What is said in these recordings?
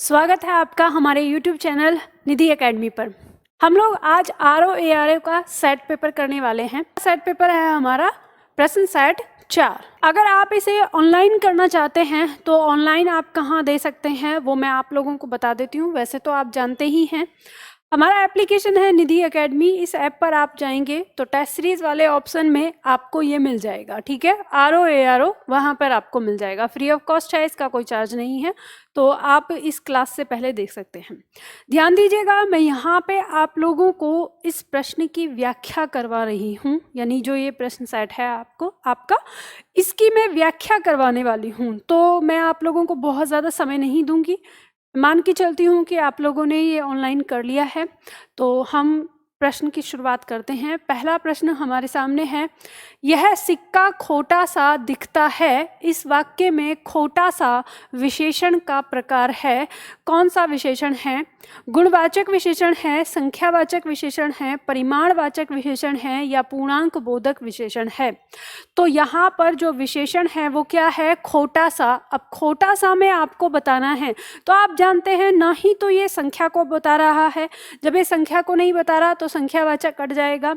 स्वागत है आपका हमारे YouTube चैनल निधि एकेडमी पर। हम लोग आज RO का सेट पेपर करने वाले हैं। सेट पेपर है हमारा प्रश्न सेट 4। अगर आप इसे ऑनलाइन करना चाहते हैं तो ऑनलाइन आप कहाँ दे सकते हैं वो मैं आप लोगों को बता देती हूँ। वैसे तो आप जानते ही हैं, हमारा एप्लीकेशन है निधि एकेडमी। इस ऐप पर आप जाएंगे तो टेस्ट सीरीज वाले ऑप्शन में आपको ये मिल जाएगा, ठीक है। RO वहाँ पर आपको मिल जाएगा, फ्री ऑफ कॉस्ट है, इसका कोई चार्ज नहीं है। तो आप इस क्लास से पहले देख सकते हैं। ध्यान दीजिएगा, मैं यहाँ पे आप लोगों को इस प्रश्न की व्याख्या करवा रही हूँ, यानी जो ये प्रश्न सेट है आपका इसकी मैं व्याख्या करवाने वाली हूँ। तो मैं आप लोगों को बहुत ज़्यादा समय नहीं दूंगी। मान के चलती हूँ कि आप लोगों ने ये ऑनलाइन कर लिया है, तो हम प्रश्न की शुरुआत करते हैं। पहला प्रश्न हमारे सामने है, यह सिक्का खोटा सा दिखता है, इस वाक्य में खोटा सा विशेषण का प्रकार है। कौन सा विशेषण है? गुणवाचक विशेषण है, संख्यावाचक विशेषण है, परिमाणवाचक विशेषण है या पूर्णांक बोधक विशेषण है। तो यहाँ पर जो विशेषण है वो क्या है? खोटा सा। अब खोटा सा में आपको बताना है, तो आप जानते हैं ना ही तो ये संख्या को बता रहा है। जब ये संख्या को नहीं बता रहा तो संख्यावाचक कट जाएगा।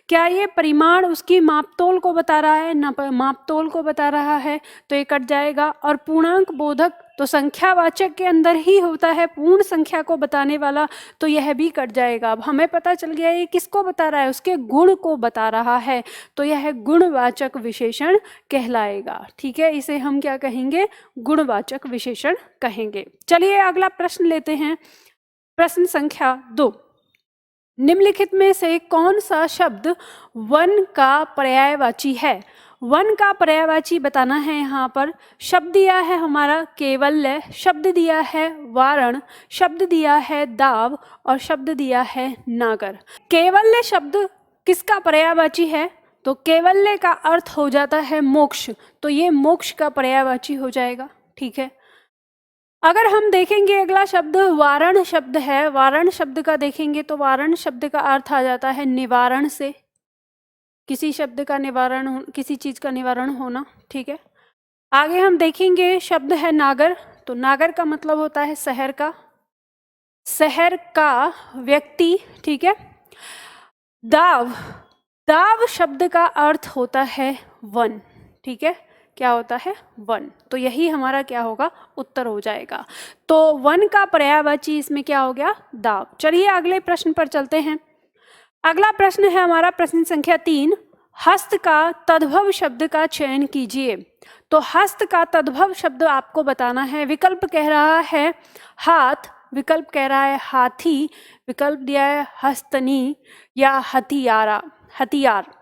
क्या ये परिमाण उसकी मापतोल को बता रहा है? ना मापतोल को बता रहा है, तो ये कट जाएगा। और पूर्णांक बोधक तो संख्यावाचक के अंदर ही होता है, पूर्ण संख्या को बताने वाला, तो यह भी कट जाएगा। अब हमें पता चल गया ये किसको बता रहा है, उसके गुण को बता रहा है, तो यह गुणवाचक विशेषण कहलाएगा, ठीक है। इसे हम क्या कहेंगे? गुणवाचक विशेषण कहेंगे। चलिए अगला प्रश्न लेते हैं, प्रश्न संख्या 2। निम्नलिखित में से कौन सा शब्द वन का पर्यायवाची है? वन का पर्यायवाची बताना है। यहाँ पर शब्द दिया है हमारा केवल्य, शब्द दिया है वारण, शब्द दिया है दाव और शब्द दिया है नागर। केवल्य शब्द किसका पर्यायवाची है? तो केवल्य का अर्थ हो जाता है मोक्ष, तो ये मोक्ष का पर्यायवाची हो जाएगा, ठीक है। अगर हम देखेंगे अगला शब्द वारण शब्द है, वारण शब्द का देखेंगे तो वारण शब्द का अर्थ आ जाता है निवारण से, किसी शब्द का निवारण, किसी चीज का निवारण होना, ठीक है। आगे हम देखेंगे शब्द है नागर, तो नागर का मतलब होता है शहर का, शहर का व्यक्ति, ठीक है। दाव, दाव शब्द का अर्थ होता है वन, ठीक है। क्या होता है? वन। तो यही हमारा क्या होगा? उत्तर हो जाएगा। तो वन का पर्यायवाची इसमें क्या हो गया? दाव। चलिए अगले प्रश्न पर चलते हैं। अगला प्रश्न है हमारा प्रश्न संख्या 3। हस्त का तद्भव शब्द का चयन कीजिए। तो हस्त का तद्भव शब्द आपको बताना है। विकल्प कह रहा है हाथ, विकल्प कह रहा है हाथी, विकल्प दिया है हस्तनी या हथियारा, हथियार।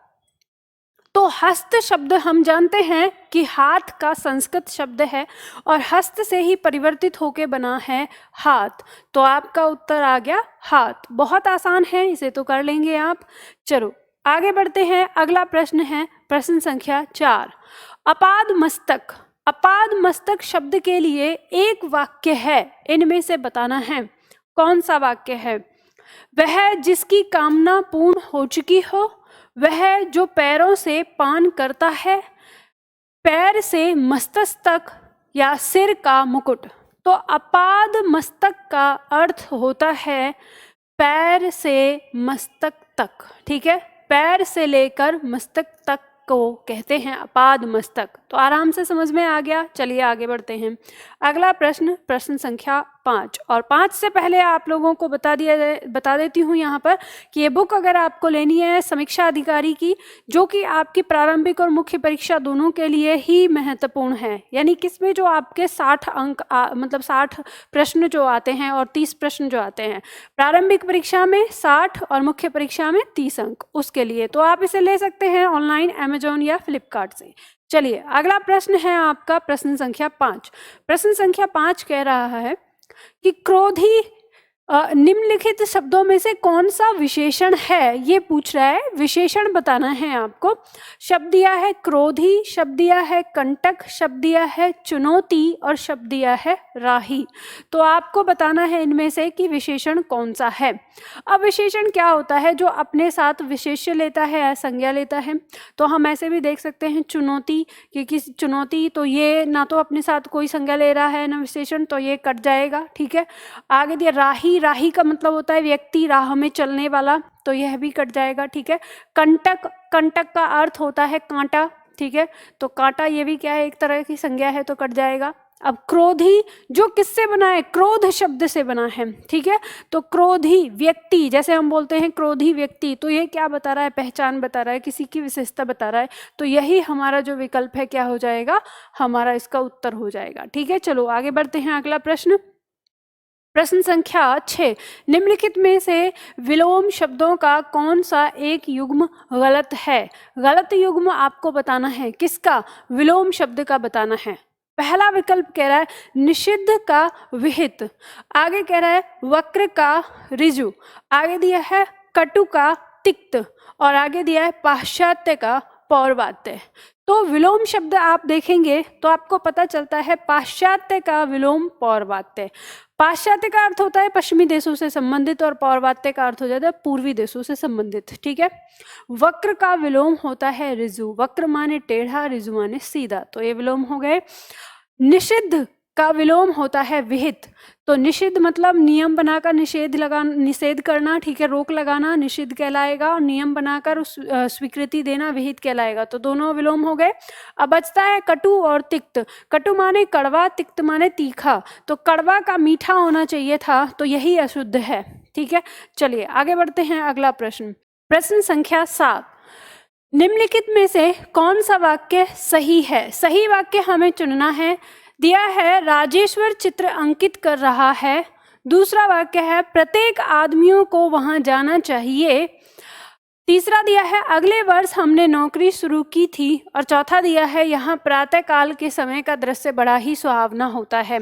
तो हस्त शब्द हम जानते हैं कि हाथ का संस्कृत शब्द है और हस्त से ही परिवर्तित होके बना है हाथ, तो आपका उत्तर आ गया हाथ। बहुत आसान है, इसे तो कर लेंगे आप। चलो आगे बढ़ते हैं। अगला प्रश्न है प्रश्न संख्या 4। अपाद मस्तक, अपाद मस्तक शब्द के लिए एक वाक्य है, इनमें से बताना है कौन सा वाक्य है। वह जिसकी कामना पूर्ण हो चुकी हो, वह जो पैरों से पान करता है, पैर से मस्तक तक या सिर का मुकुट। तो अपाद मस्तक का अर्थ होता है पैर से मस्तक तक, ठीक है। पैर से लेकर मस्तक तक को कहते हैं अपाद मस्तक। तो आराम से समझ में आ गया। चलिए आगे बढ़ते हैं। अगला प्रश्न प्रश्न संख्या 5, और 5 से पहले आप लोगों को बता देती हूँ यहाँ पर कि ये बुक अगर आपको लेनी है समीक्षा अधिकारी की, जो कि आपकी प्रारंभिक और मुख्य परीक्षा दोनों के लिए ही महत्वपूर्ण है, यानी किसमें जो आपके 60 अंक मतलब 60 प्रश्न जो आते हैं और 30 प्रश्न जो आते हैं, प्रारंभिक परीक्षा में 60 और मुख्य परीक्षा में 30 अंक, उसके लिए तो आप इसे ले सकते हैं ऑनलाइन अमेजोन या फ्लिपकार्ट से। चलिए अगला प्रश्न है आपका प्रश्न संख्या 5। प्रश्न संख्या 5 कह रहा है कि क्रोधी निम्नलिखित शब्दों में से कौन सा विशेषण है, ये पूछ रहा है, विशेषण बताना है आपको। शब्द दिया है क्रोधी, शब्द दिया है कंटक, शब्द दिया है चुनौती और शब्द दिया है राही। तो आपको बताना है इनमें से कि विशेषण कौन सा है। अब विशेषण क्या होता है, जो अपने साथ विशेष्य लेता है या संज्ञा लेता है। तो हम ऐसे भी देख सकते हैं चुनौती, क्योंकि चुनौती तो ये ना तो अपने साथ कोई संज्ञा ले रहा है ना विशेषण, तो ये कट जाएगा। ठीक है, आगे दिया राही, राही का मतलब होता है व्यक्ति, राह में चलने वाला, तो यह भी कट जाएगा। ठीक है, कंटक, कंटक का अर्थ होता है कांटा। ठीक है, तो कांटा ये भी क्या है, एक तरह की संज्ञा है, तो कट जाएगा। अब क्रोधी, जो किससे बना है, क्रोध शब्द से बना है। ठीक है, तो क्रोधी व्यक्ति, जैसे हम बोलते हैं क्रोधी व्यक्ति, तो ये क्या बता रहा है, पहचान बता रहा है, किसी की विशेषता बता रहा है। तो यही हमारा जो विकल्प है क्या हो जाएगा, हमारा इसका उत्तर हो जाएगा। ठीक है, चलो आगे बढ़ते हैं। अगला प्रश्न, प्रश्न संख्या 6, निम्नलिखित में से विलोम शब्दों का कौन सा एक युग्म गलत है। गलत युग्म आपको बताना है, किसका, विलोम शब्द का बताना है। पहला विकल्प कह रहा है निषिद्ध का विहित, आगे कह रहा है वक्र का ऋजु, आगे दिया है कटु का तिक्त और आगे दिया है पाश्चात्य का पौर्वात्य। तो विलोम शब्द आप देखेंगे तो आपको पता चलता है पाश्चात्य का विलोम पौर्वात्य। पाश्चात्य का अर्थ होता है पश्चिमी देशों से संबंधित और पौर्वात्य का अर्थ हो जाता है पूर्वी देशों से संबंधित। ठीक है, वक्र का विलोम होता है ऋजु, वक्र माने टेढ़ा, ऋजु माने सीधा, तो ये विलोम हो गए। निषिद्ध का विलोम होता है विहित, तो निषिद्ध मतलब नियम बनाकर निषेध करना। ठीक है, रोक लगाना निषिद्ध कहलाएगा, और नियम बनाकर उस स्वीकृति देना विहित कहलाएगा। तो दोनों विलोम हो गए। अब बचता है कटु और तिक्त। कटु माने कड़वा, तिक्त माने तीखा, तो कड़वा का मीठा होना चाहिए था, तो यही अशुद्ध है। ठीक है, चलिए आगे बढ़ते हैं। अगला प्रश्न, प्रश्न संख्या 7, निम्नलिखित में से कौन सा वाक्य सही है। सही वाक्य हमें चुनना है। दिया है राजेश्वर चित्र अंकित कर रहा है, दूसरा वाक्य है प्रत्येक आदमियों को वहां जाना चाहिए, तीसरा दिया है अगले वर्ष हमने नौकरी शुरू की थी, और चौथा दिया है यहाँ प्रातः काल के समय का दृश्य बड़ा ही सुहावना होता है।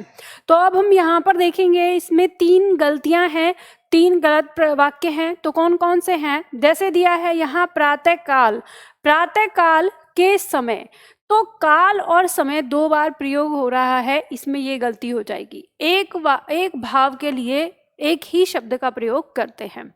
तो अब हम यहाँ पर देखेंगे, इसमें 3 गलतियां हैं, 3 गलत वाक्य हैं। तो कौन कौन से हैं, जैसे दिया है यहाँ प्रातः काल, प्रातः काल के समय, तो काल और समय 2 बार प्रयोग हो रहा है, इसमें ये गलती हो जाएगी। एक भाव के लिए एक ही शब्द का प्रयोग करते हैं।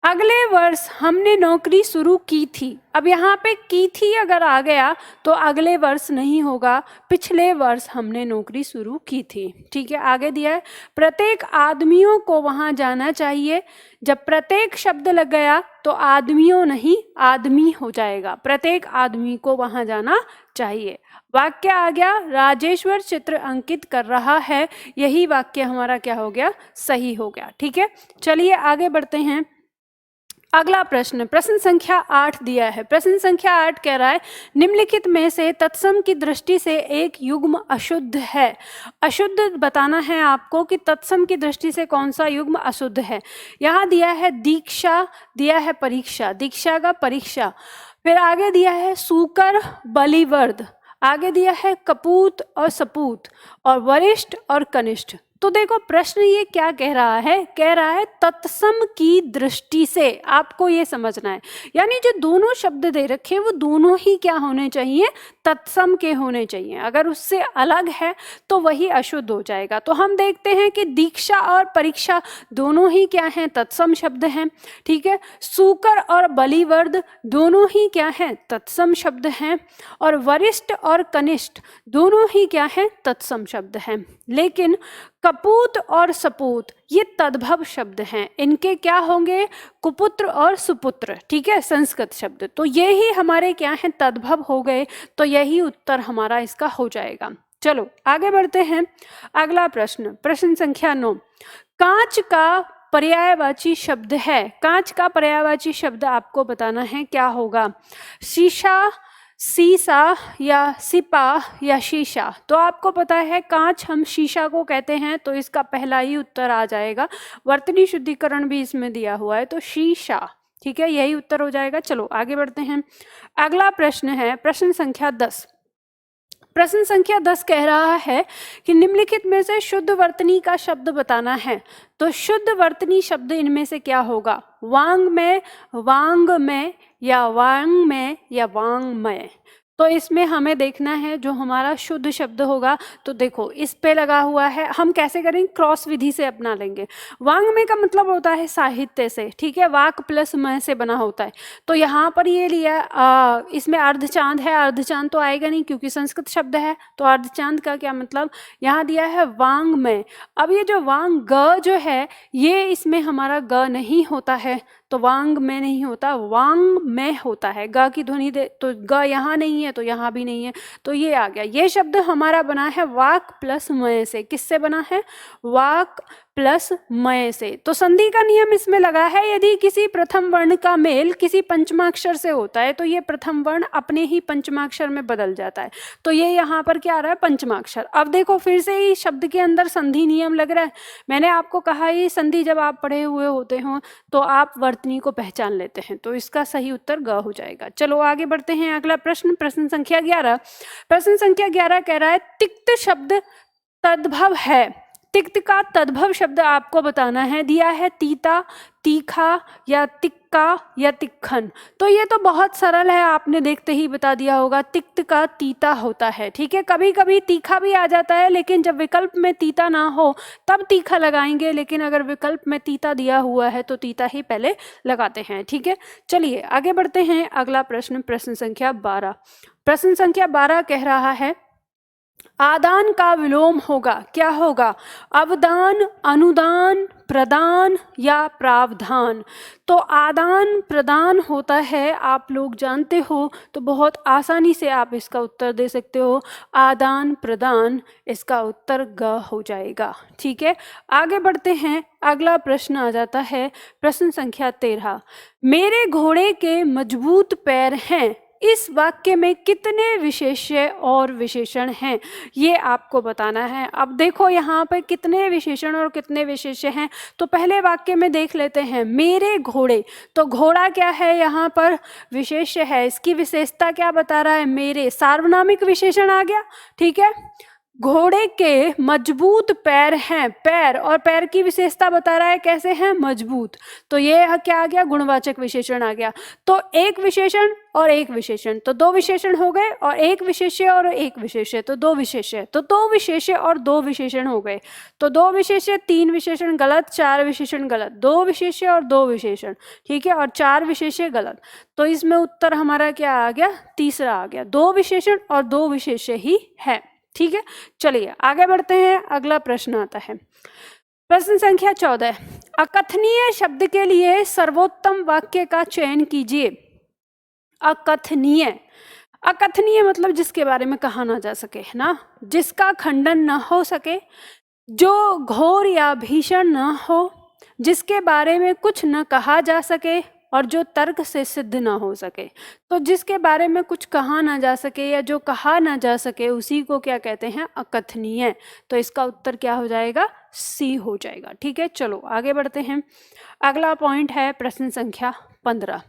अगले वर्ष हमने नौकरी शुरू की थी, अब यहाँ पे की थी अगर आ गया तो अगले वर्ष नहीं होगा, पिछले वर्ष हमने नौकरी शुरू की थी। ठीक है, आगे दिया है प्रत्येक आदमियों को वहां जाना चाहिए, जब प्रत्येक शब्द लग गया तो आदमियों नहीं आदमी हो जाएगा, प्रत्येक आदमी को वहां जाना चाहिए। वाक्य आ गया राजेश्वर चित्र अंकित कर रहा है, यही वाक्य हमारा क्या हो गया, सही हो गया। ठीक है, चलिए आगे बढ़ते हैं। अगला प्रश्न, प्रश्न संख्या 8 दिया है। प्रश्न संख्या 8 कह रहा है निम्नलिखित में से तत्सम की दृष्टि से एक युग्म अशुद्ध है। अशुद्ध बताना है आपको कि तत्सम की दृष्टि से कौन सा युग्म अशुद्ध है। यहाँ दिया है दीक्षा, दिया है परीक्षा, दीक्षा का परीक्षा, फिर आगे दिया है सूकर बलिवर्द, आगे दिया है कपूत और सपूत, और वरिष्ठ और कनिष्ठ। तो देखो प्रश्न ये क्या कह रहा है, कह रहा है तत्सम की दृष्टि से, आपको ये समझना है, यानी जो दोनों शब्द दे रखे वो दोनों ही क्या होने चाहिए, तत्सम के होने चाहिए। अगर उससे अलग है तो वही अशुद्ध हो जाएगा। तो हम देखते हैं कि दीक्षा और परीक्षा दोनों ही क्या हैं, तत्सम शब्द हैं। ठीक है, सूकर और बलिवर्द दोनों ही क्या हैं, तत्सम शब्द हैं, और वरिष्ठ और कनिष्ठ दोनों ही क्या हैं, तत्सम शब्द हैं। लेकिन कपूत और सपूत ये तद्भव शब्द हैं, इनके क्या होंगे, कुपुत्र और सुपुत्र। ठीक है, संस्कृत शब्द, तो ये ही हमारे क्या हैं, तद्भव हो गए, तो यही उत्तर हमारा इसका हो जाएगा। चलो आगे बढ़ते हैं। अगला प्रश्न, प्रश्न संख्या 9, कांच का पर्यायवाची शब्द है। कांच का पर्यायवाची शब्द आपको बताना है, क्या होगा, शीशा, सीसा या सिपा या शीशा। तो आपको पता है कांच हम शीशा को कहते हैं, तो इसका पहला ही उत्तर आ जाएगा। वर्तनी शुद्धिकरण भी इसमें दिया हुआ है, तो शीशा। ठीक है, यही उत्तर हो जाएगा। चलो आगे बढ़ते हैं। अगला प्रश्न है प्रश्न संख्या 10। प्रश्न संख्या 10 कह रहा है कि निम्नलिखित में से शुद्ध वर्तनी का शब्द बताना है। तो शुद्ध वर्तनी शब्द इनमें से क्या होगा? वांग में या वांग में। तो इसमें हमें देखना है जो हमारा शुद्ध शब्द होगा। तो देखो इस पे लगा हुआ है, हम कैसे करेंगे? क्रॉस विधि से अपना लेंगे। वांग्मय का मतलब होता है साहित्य से, ठीक है, वाक प्लस मय से बना होता है। तो यहाँ पर ये लिया, इसमें अर्धचांद है, अर्धचांद तो आएगा नहीं क्योंकि संस्कृत शब्द है। तो अर्धचांद का क्या मतलब? यहाँ दिया है वांग्मय। अब ये जो वांग ग जो है ये इसमें हमारा ग नहीं होता है, तो वांग में नहीं होता, वांग में होता है। ग की ध्वनि दे तो ग यहाँ नहीं है तो यहाँ भी नहीं है, तो ये आ गया। ये शब्द हमारा बना है वाक प्लस मय से। किससे बना है? वाक प्लस मय से। तो संधि का नियम इसमें लगा है, यदि किसी प्रथम वर्ण का मेल किसी पंचमाक्षर से होता है तो ये प्रथम वर्ण अपने ही पंचमाक्षर में बदल जाता है। तो ये यहाँ पर क्या आ रहा है? पंचमाक्षर। अब देखो फिर से ही शब्द के अंदर संधि नियम लग रहा है। मैंने आपको कहा ये संधि जब आप पढ़े हुए होते हो तो आप वर्तनी को पहचान लेते हैं, तो इसका सही उत्तर ग हो जाएगा। चलो आगे बढ़ते हैं। अगला प्रश्न, प्रश्न संख्या 11। प्रश्न संख्या 11 कह रहा है तिक्त शब्द तद्भव है। तिक्त का तद्भव शब्द आपको बताना है। दिया है तीता, तीखा या तिक्का या तिक्खन। तो ये तो बहुत सरल है, आपने देखते ही बता दिया होगा। तिक्त का तीता होता है, ठीक है। कभी कभी तीखा भी आ जाता है, लेकिन जब विकल्प में तीता ना हो तब तीखा लगाएंगे, लेकिन अगर विकल्प में तीता दिया हुआ है तो तीता ही पहले लगाते हैं, ठीक है। चलिए आगे बढ़ते हैं। अगला प्रश्न, प्रश्न संख्या 12। प्रश्न संख्या 12 कह रहा है आदान का विलोम होगा। क्या होगा? अवदान, अनुदान, प्रदान या प्रावधान। तो आदान प्रदान होता है, आप लोग जानते हो, तो बहुत आसानी से आप इसका उत्तर दे सकते हो। आदान प्रदान, इसका उत्तर ग हो जाएगा, ठीक है। आगे बढ़ते हैं। अगला प्रश्न आ जाता है प्रश्न संख्या 13। मेरे घोड़े के मजबूत पैर हैं। इस वाक्य में कितने विशेष्य और विशेषण हैं, ये आपको बताना है। अब देखो यहाँ पे कितने विशेषण और कितने विशेष्य हैं। तो पहले वाक्य में देख लेते हैं, मेरे घोड़े। तो घोड़ा क्या है? यहाँ पर विशेष्य है। इसकी विशेषता क्या बता रहा है? मेरे, सार्वनामिक विशेषण आ गया, ठीक है। घोड़े के मजबूत पैर हैं, पैर, और पैर की विशेषता बता रहा है कैसे हैं? मजबूत। तो ये क्या आ गया? गुणवाचक विशेषण आ गया। तो एक विशेषण और एक विशेषण, तो दो विशेषण हो गए, और एक विशेष्य और एक विशेष्य, तो दो विशेष्य, तो दो विशेष्य और दो विशेषण हो गए। तो दो विशेष्य, तीन विशेषण गलत, चार विशेषण गलत, दो विशेष्य और दो विशेषण, ठीक है, और चार विशेष्य गलत। तो इसमें उत्तर हमारा क्या आ गया? तीसरा आ गया। दो विशेषण और दो विशेष्य ही है, ठीक है। चलिए आगे बढ़ते हैं। अगला प्रश्न आता है प्रश्न संख्या 14। अकथनीय शब्द के लिए सर्वोत्तम वाक्य का चयन कीजिए। अकथनीय, अकथनीय मतलब जिसके बारे में कहा ना जा सके, है ना, जिसका खंडन न हो सके, जो घोर या भीषण न हो, जिसके बारे में कुछ न कहा जा सके और जो तर्क से सिद्ध ना हो सके। तो जिसके बारे में कुछ कहा ना जा सके या जो कहा ना जा सके उसी को क्या कहते हैं? अकथनीय। तो इसका उत्तर क्या हो जाएगा? सी हो जाएगा, ठीक है। चलो आगे बढ़ते हैं। अगला पॉइंट है प्रश्न संख्या 15।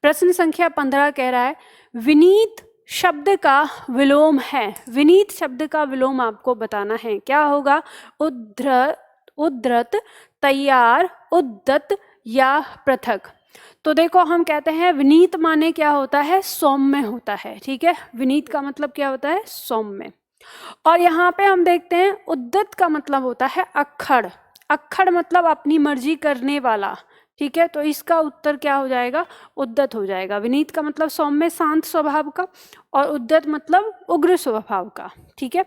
प्रश्न संख्या 15 कह रहा है विनीत शब्द का विलोम है। विनीत शब्द का विलोम आपको बताना है। क्या होगा? उद्धृत, तैयार, उद्दत या पृथक। तो देखो हम कहते हैं विनीत माने क्या होता है? सौम्य होता है, ठीक है। विनीत का मतलब क्या होता है? सौम्य। और यहाँ पे हम देखते हैं उद्दत का मतलब होता है अक्खड़। अक्खड़ मतलब अपनी मर्जी करने वाला, ठीक है। तो इसका उत्तर क्या हो जाएगा? उद्दत हो जाएगा। विनीत का मतलब सौम्य, शांत स्वभाव का, और उद्दत मतलब उग्र स्वभाव का, ठीक है।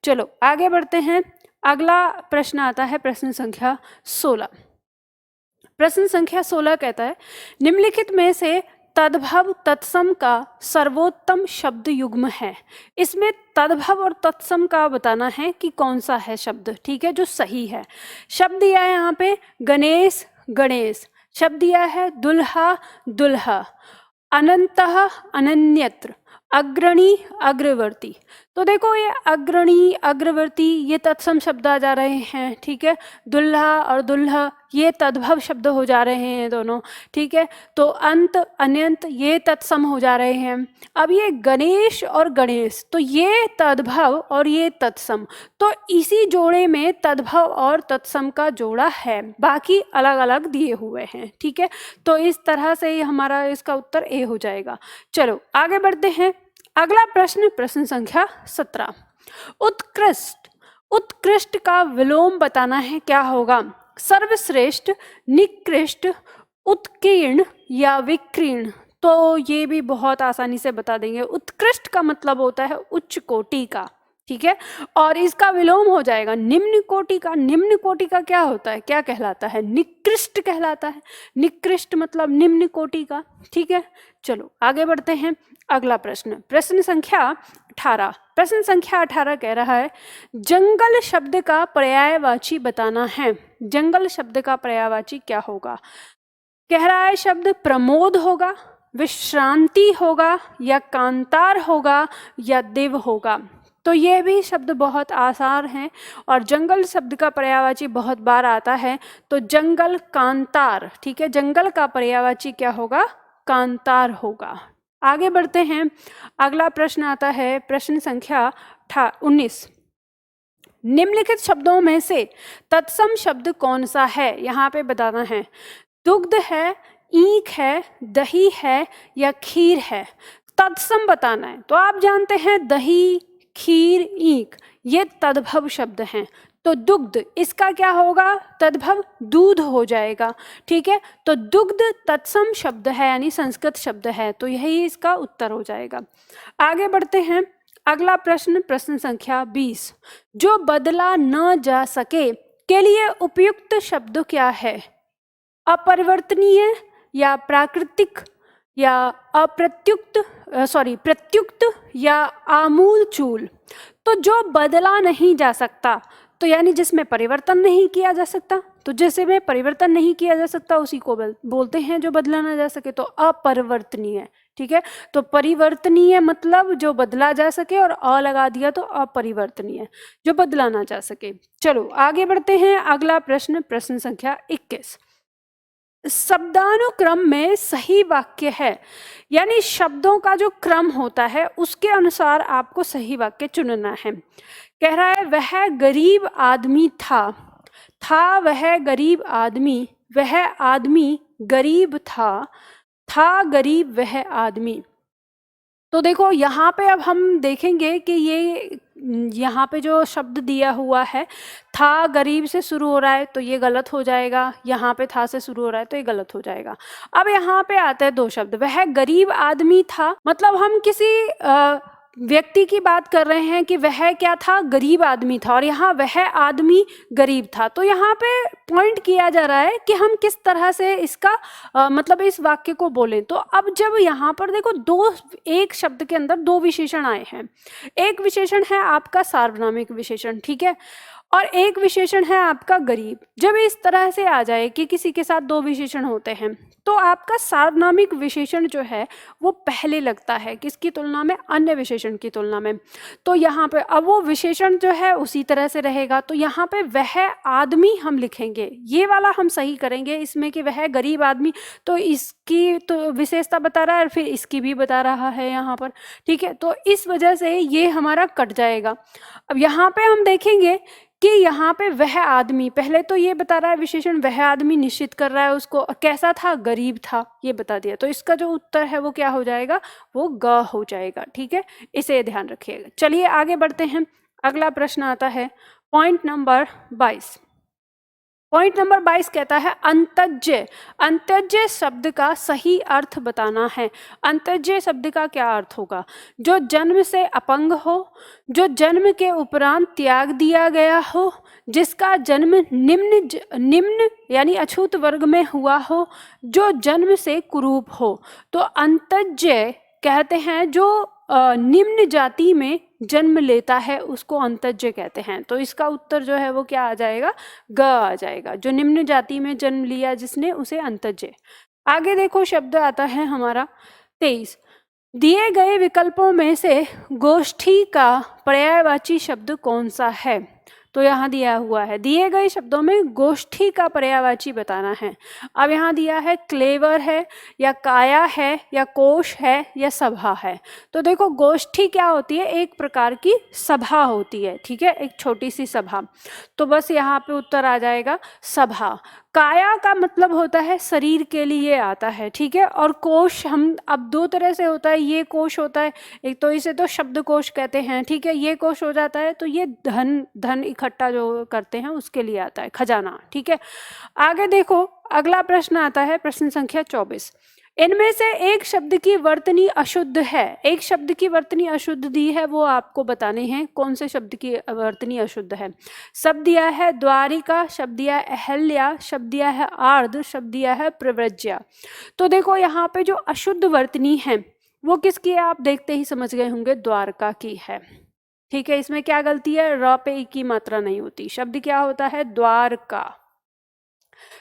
चलो आगे बढ़ते हैं। अगला प्रश्न आता है प्रश्न संख्या 16। प्रश्न संख्या 16 कहता है निम्नलिखित में से तद्भव तत्सम का सर्वोत्तम शब्द युग्म है। इसमें तद्भव और तत्सम का बताना है कि कौन सा है शब्द, ठीक है, जो सही है। शब्द दिया है यहाँ पे गणेश, गणेश। शब्द दिया है दुल्हा, दुल्हा। अनंतः, अनन्यत्र। अग्रणी अग्रवर्ती। तो देखो ये अग्रणी अग्रवर्ती ये तत्सम शब्द आ जा रहे हैं, ठीक है। दुल्हा और दुल्हा ये तद्भव शब्द हो जा रहे हैं दोनों, ठीक है। तो अंत अनंत ये तत्सम हो जा रहे हैं। अब ये गणेश और गणेश, तो ये तद्भव और ये तत्सम, तो इसी जोड़े में तद्भव और तत्सम का जोड़ा है, बाकी अलग अलग दिए हुए हैं, ठीक है। तो इस तरह से ही हमारा इसका उत्तर ए हो जाएगा। चलो आगे बढ़ते हैं। अगला प्रश्न, प्रश्न संख्या 17। उत्कृष्ट, उत्कृष्ट का विलोम बताना है, क्या होगा? सर्वश्रेष्ठ, निकृष्ट, उत्कीर्ण या विकीर्ण। तो ये भी बहुत आसानी से बता देंगे। उत्कृष्ट का मतलब होता है उच्च कोटि का, ठीक है। और इसका विलोम हो जाएगा निम्न कोटि का। निम्न कोटि का क्या होता है, क्या कहलाता है? निकृष्ट कहलाता है। निकृष्ट मतलब निम्न कोटि का, ठीक है। चलो आगे बढ़ते हैं। अगला प्रश्न, प्रश्न संख्या 18। प्रश्न संख्या 18 कह रहा है जंगल शब्द का पर्यायवाची बताना है। जंगल शब्द का पर्यायवाची क्या होगा? कह रहा है शब्द प्रमोद होगा, विश्रांति होगा, या कांतार होगा, या दिव होगा। तो ये भी शब्द बहुत आसान हैं और जंगल शब्द का पर्यायवाची बहुत बार आता है। तो जंगल कांतार, ठीक है। जंगल का पर्यायवाची क्या होगा? कांतार होगा। आगे बढ़ते हैं। अगला प्रश्न आता है प्रश्न संख्या 19। निम्नलिखित शब्दों में से तत्सम शब्द कौन सा है? यहाँ पे बताना है। दुग्ध है, ईख है, दही है, या खीर है। तत्सम बताना है। तो आप जानते हैं दही, खीर, ईख ये तद्भव शब्द हैं। तो दुग्ध इसका क्या होगा? तद्भव दूध हो जाएगा, ठीक है। तो दुग्ध तत्सम शब्द है, यानी संस्कृत शब्द है, तो यही इसका उत्तर हो जाएगा। आगे बढ़ते हैं। अगला प्रश्न, प्रश्न संख्या 20। जो बदला न जा सके के लिए उपयुक्त शब्द क्या है? अपरिवर्तनीय, या प्राकृतिक, या अप्रत्युक्त, प्रत्युक्त, या आमूलचूल। तो जो बदला नहीं जा सकता, तो यानी जिसमें परिवर्तन नहीं किया जा सकता, तो जैसे में परिवर्तन नहीं किया जा सकता उसी को बोलते हैं जो बदला ना जा सके, तो अपरिवर्तनीय, ठीक है। तो परिवर्तनीय मतलब जो बदला जा सके, और अ लगा दिया तो अपरिवर्तनीय, जो बदला ना जा सके। चलो आगे बढ़ते हैं। अगला प्रश्न, प्रश्न संख्या 21। शब्दानुक्रम में सही वाक्य है, यानी शब्दों का जो क्रम होता है उसके अनुसार आपको सही वाक्य चुनना है। कह रहा है वह गरीब आदमी था, था वह गरीब आदमी, वह आदमी गरीब था गरीब वह आदमी। तो देखो यहाँ पे अब हम देखेंगे कि ये यहाँ पे जो शब्द दिया हुआ है था गरीब से शुरू हो रहा है, तो ये गलत हो जाएगा। यहाँ पे था से शुरू हो रहा है तो ये गलत हो जाएगा। अब यहाँ पे आते हैं दो शब्द। वह गरीब आदमी था, मतलब हम किसी व्यक्ति की बात कर रहे हैं कि वह क्या था? गरीब आदमी था, और यहाँ वह आदमी गरीब था। तो यहाँ पे पॉइंट किया जा रहा है कि हम किस तरह से इसका मतलब इस वाक्य को बोलें। तो अब जब यहाँ पर देखो एक शब्द के अंदर दो विशेषण आए हैं। एक विशेषण है आपका सार्वनामिक विशेषण, ठीक है, और एक विशेषण है आपका गरीब। जब इस तरह से आ जाए कि किसी के साथ दो विशेषण होते हैं, तो आपका सार्वनामिक विशेषण जो है वो पहले लगता है किसकी तुलना में? अन्य विशेषण की तुलना में। तो यहाँ पे अब वो विशेषण जो है उसी तरह से रहेगा। तो यहाँ पे वह आदमी हम लिखेंगे, ये वाला हम सही करेंगे इसमें कि वह गरीब आदमी, तो इसकी तो विशेषता बता रहा है और फिर इसकी भी बता रहा है यहाँ पर, ठीक है। तो इस वजह से ये हमारा कट जाएगा। अब यहाँ पे हम देखेंगे कि यहाँ पे वह आदमी, पहले तो ये बता रहा है विशेषण, वह आदमी निश्चित कर रहा है उसको, कैसा था? गरीब था, ये बता दिया। तो इसका जो उत्तर है वो क्या हो जाएगा? वो ग हो जाएगा, ठीक है। इसे ध्यान रखिएगा। चलिए आगे बढ़ते हैं। अगला प्रश्न आता है पॉइंट नंबर 22। पॉइंट नंबर 22 कहता है अंतज्य। अंतज्य शब्द का सही अर्थ बताना है। अंतज्य शब्द का क्या अर्थ होगा? जो जन्म से अपंग हो, जो जन्म के उपरांत त्याग दिया गया हो, जिसका जन्म निम्न यानी अछूत वर्ग में हुआ हो, जो जन्म से कुरूप हो। तो अंतज्य कहते हैं जो निम्न जाति में जन्म लेता है उसको अंतज्य कहते हैं। तो इसका उत्तर जो है वो क्या आ जाएगा? ग आ जाएगा। जो निम्न जाति में जन्म लिया जिसने, उसे अंतज्य। आगे देखो शब्द आता है हमारा 23। दिए गए विकल्पों में से गोष्ठी का पर्यायवाची शब्द कौन सा है? तो यहाँ दिया हुआ है, दिए गए शब्दों में गोष्ठी का पर्यायवाची बताना है। अब यहाँ दिया है क्लेवर है या काया है या कोश है या सभा है। तो देखो गोष्ठी क्या होती है, एक प्रकार की सभा होती है, ठीक है, एक छोटी सी सभा। तो बस यहाँ पे उत्तर आ जाएगा सभा। काया का मतलब होता है शरीर के लिए आता है, ठीक है। और कोश हम अब दो तरह से होता है, ये कोश होता है, एक तो इसे तो शब्द कोश कहते हैं, ठीक है, ये कोश हो जाता है तो ये धन इकट्ठा जो करते हैं उसके लिए आता है, खजाना, ठीक है। आगे देखो अगला प्रश्न आता है, प्रश्न संख्या 24। इनमें से एक शब्द की वर्तनी अशुद्ध है, एक शब्द की वर्तनी अशुद्ध दी है, वो आपको बताने हैं कौन से शब्द की वर्तनी अशुद्ध है। शब्द दिया है द्वारिका, शब्द दिया है अहल्या, शब्द दिया है आर्द्र, शब्द दिया है प्रव्रज्या। तो देखो यहाँ पे जो अशुद्ध वर्तनी है वो किसकी है, आप देखते ही समझ गए होंगे, द्वारका की है, ठीक है। इसमें क्या गलती है, र पे ई की मात्रा नहीं होती, शब्द क्या होता है, द्वारका,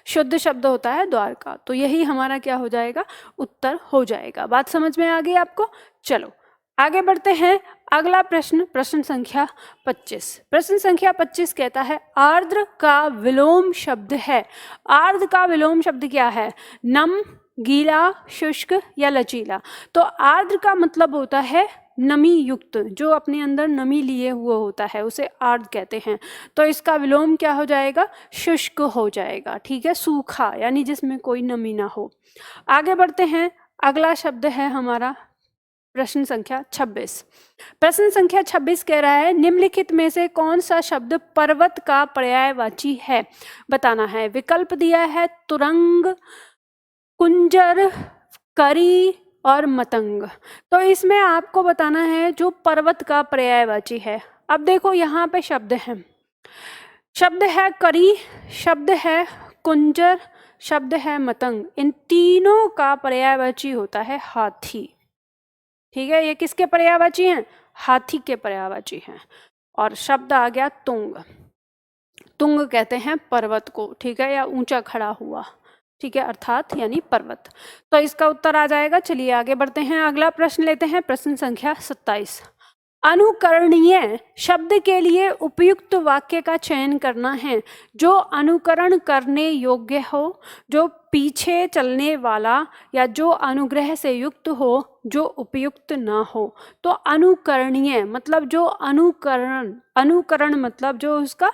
शुद्ध शब्द होता है द्वारका। तो यही हमारा क्या हो जाएगा, उत्तर हो जाएगा। बात समझ में आ गई आपको? चलो आगे बढ़ते हैं। अगला प्रश्न, प्रश्न संख्या 25। प्रश्न संख्या 25 कहता है आर्द्र का विलोम शब्द है। आर्द्र का विलोम शब्द क्या है, नम, गीला, शुष्क या लचीला। तो आर्द्र का मतलब होता है नमी युक्त, जो अपने अंदर नमी लिए हुए होता है उसे आर्द्र कहते हैं। तो इसका विलोम क्या हो जाएगा, शुष्क हो जाएगा, ठीक है, सूखा, यानी जिसमें कोई नमी ना हो। आगे बढ़ते हैं। अगला शब्द है हमारा प्रश्न संख्या 26। प्रश्न संख्या 26 कह रहा है निम्नलिखित में से कौन सा शब्द पर्वत का पर्यायवाची है, बताना है। विकल्प दिया है तुरंग, कुंजर, करी और मतंग। तो इसमें आपको बताना है जो पर्वत का पर्यायवाची है। अब देखो यहाँ पे शब्द हैं, शब्द है करी, शब्द है कुंजर, शब्द है मतंग। इन तीनों का पर्यायवाची होता है हाथी, ठीक है। ये किसके पर्यायवाची हैं, हाथी के पर्यायवाची हैं। और शब्द आ गया तुंग, तुंग कहते हैं पर्वत को, ठीक है, या ऊंचा खड़ा हुआ, ठीक है, अर्थात यानी पर्वत। तो इसका उत्तर आ जाएगा। चलिए आगे बढ़ते हैं, अगला प्रश्न लेते हैं, प्रश्न संख्या 27। अनुकरणीय शब्द के लिए उपयुक्त वाक्य का चयन करना है। जो अनुकरण करने योग्य हो, जो पीछे चलने वाला, या जो अनुग्रह से युक्त हो, जो उपयुक्त ना हो। तो अनुकरणीय मतलब जो अनुकरण, अनुकरण मतलब जो उसका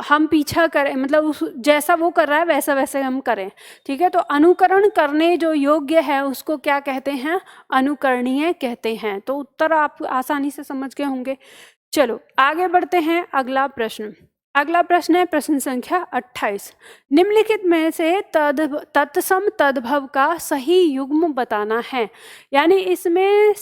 हम पीछा करें, मतलब उस जैसा वो कर रहा है वैसा वैसे हम करें, ठीक है। तो अनुकरण करने जो योग्य है उसको क्या कहते हैं, अनुकरणीय कहते हैं। तो उत्तर आप आसानी से समझ गए होंगे। चलो आगे बढ़ते हैं, अगला प्रश्न। अगला प्रश्न है प्रश्न संख्या 28। निम्नलिखित में से तत्सम तद्भव का सही युग्म बताना है। यानी इसमें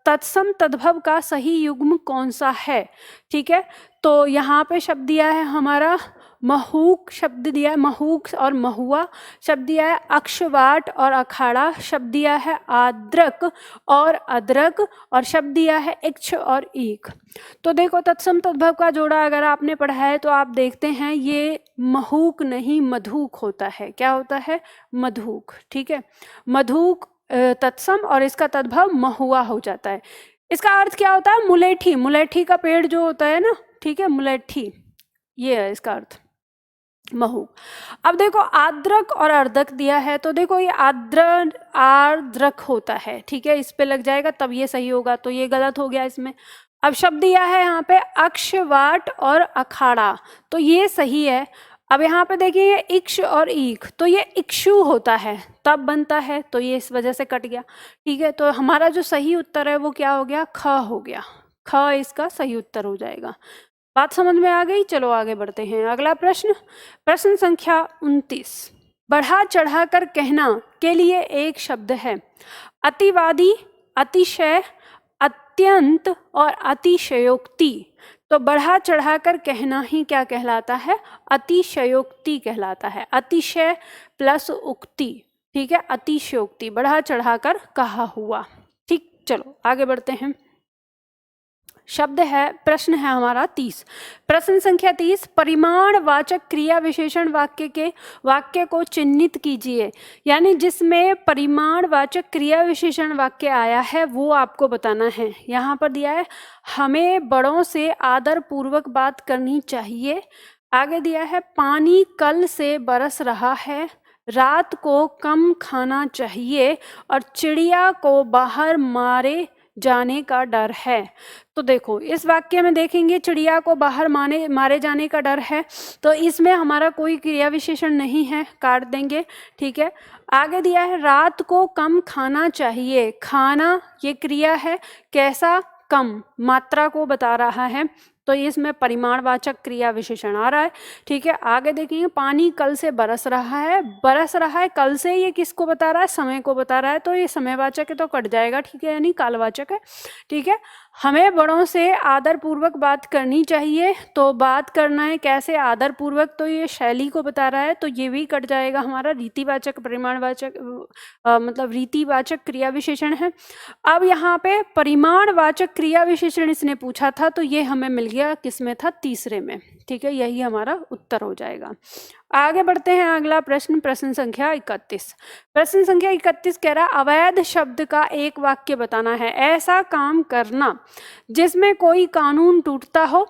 तत्सम तद्भव का सही युग्म कौन सा है, ठीक है। तो यहाँ पे शब्द दिया है हमारा महूक, शब्द दिया है महूक और महुआ, शब्द दिया है अक्षवाट और अखाड़ा, शब्द दिया है आद्रक और अदरक, और शब्द दिया है इक्ष और ईख। तो देखो तत्सम तद्भव का जोड़ा अगर आपने पढ़ा है तो आप देखते हैं ये महूक नहीं मधुक होता है। क्या होता है, मधुक, ठीक है। मधुक तत्सम और इसका तद्भव महुआ हो जाता है। इसका अर्थ क्या होता है, मुलेठी, मुलेठी का पेड़ जो होता है ना, ठीक है, मुलेठी, ये है इसका अर्थ, महूक। अब देखो आद्रक और अर्धक दिया है, तो देखो ये आर्द्रक होता है, ठीक है, इस पे लग जाएगा तब ये सही होगा, तो ये गलत हो गया इसमें। अब शब्द दिया है यहाँ पे अक्षवाट और अखाड़ा, तो ये सही है। अब यहाँ पे देखिए इक्ष और ईख, तो ये इक्षु होता है तब बनता है, तो ये इस वजह से कट गया, ठीक है। तो हमारा जो सही उत्तर है वो क्या हो गया, ख हो गया, ख इसका सही उत्तर हो जाएगा। बात समझ में आ गई? चलो आगे बढ़ते हैं, अगला प्रश्न, प्रश्न संख्या 29। बढ़ा चढ़ा कर कहना के लिए एक शब्द है। अतिवादी, अतिशय, अत्यंत और अतिशयोक्ति। तो बढ़ा चढ़ा कर कहना ही क्या कहलाता है, अतिशयोक्ति कहलाता है। अतिशय प्लस उक्ति, ठीक है, अतिशयोक्ति, बढ़ा चढ़ा कर कहा हुआ, ठीक। चलो आगे बढ़ते हैं, शब्द है, प्रश्न है हमारा 30। प्रश्न संख्या 30, परिमाणवाचक क्रिया विशेषण वाक्य को चिन्हित कीजिए। यानी जिसमें परिमाणवाचक क्रिया विशेषण वाक्य आया है वो आपको बताना है। यहाँ पर दिया है हमें बड़ों से आदर पूर्वक बात करनी चाहिए। आगे दिया है पानी कल से बरस रहा है, रात को कम खाना चाहिए और चिड़िया को बाहर मारे जाने का डर है। तो देखो इस वाक्य में देखेंगे चिड़िया को बाहर मारे जाने का डर है, तो इसमें हमारा कोई क्रिया विशेषण नहीं है, काट देंगे। ठीक है, आगे दिया है रात को कम खाना चाहिए। खाना ये क्रिया है, कैसा, कम, मात्रा को बता रहा है, तो इसमें परिमाणवाचक क्रिया विशेषण आ रहा है। ठीक है, आगे देखेंगे पानी कल से बरस रहा है। बरस रहा है कल से, ये किसको बता रहा है, समय को बता रहा है, तो ये समयवाचक है तो कट जाएगा। ठीक है, यानी कालवाचक है। ठीक है, हमें बड़ों से आदर पूर्वक बात करनी चाहिए, तो बात करना है कैसे, आदर पूर्वक, तो ये शैली को बता रहा है, तो ये भी कट जाएगा हमारा। रीतिवाचक परिमाणवाचक मतलब रीतिवाचक क्रिया विशेषण है। अब यहाँ पे परिमाणवाचक क्रिया विशेषण इसने पूछा था, तो ये हमें मिल गया, किसमें था, तीसरे में। ठीक है, यही हमारा उत्तर हो जाएगा। आगे बढ़ते हैं, अगला प्रश्न, प्रश्न संख्या 31। प्रश्न संख्या 31 कह रहा अवैध शब्द का एक वाक्य बताना है। ऐसा काम करना जिसमें कोई कानून टूटता हो,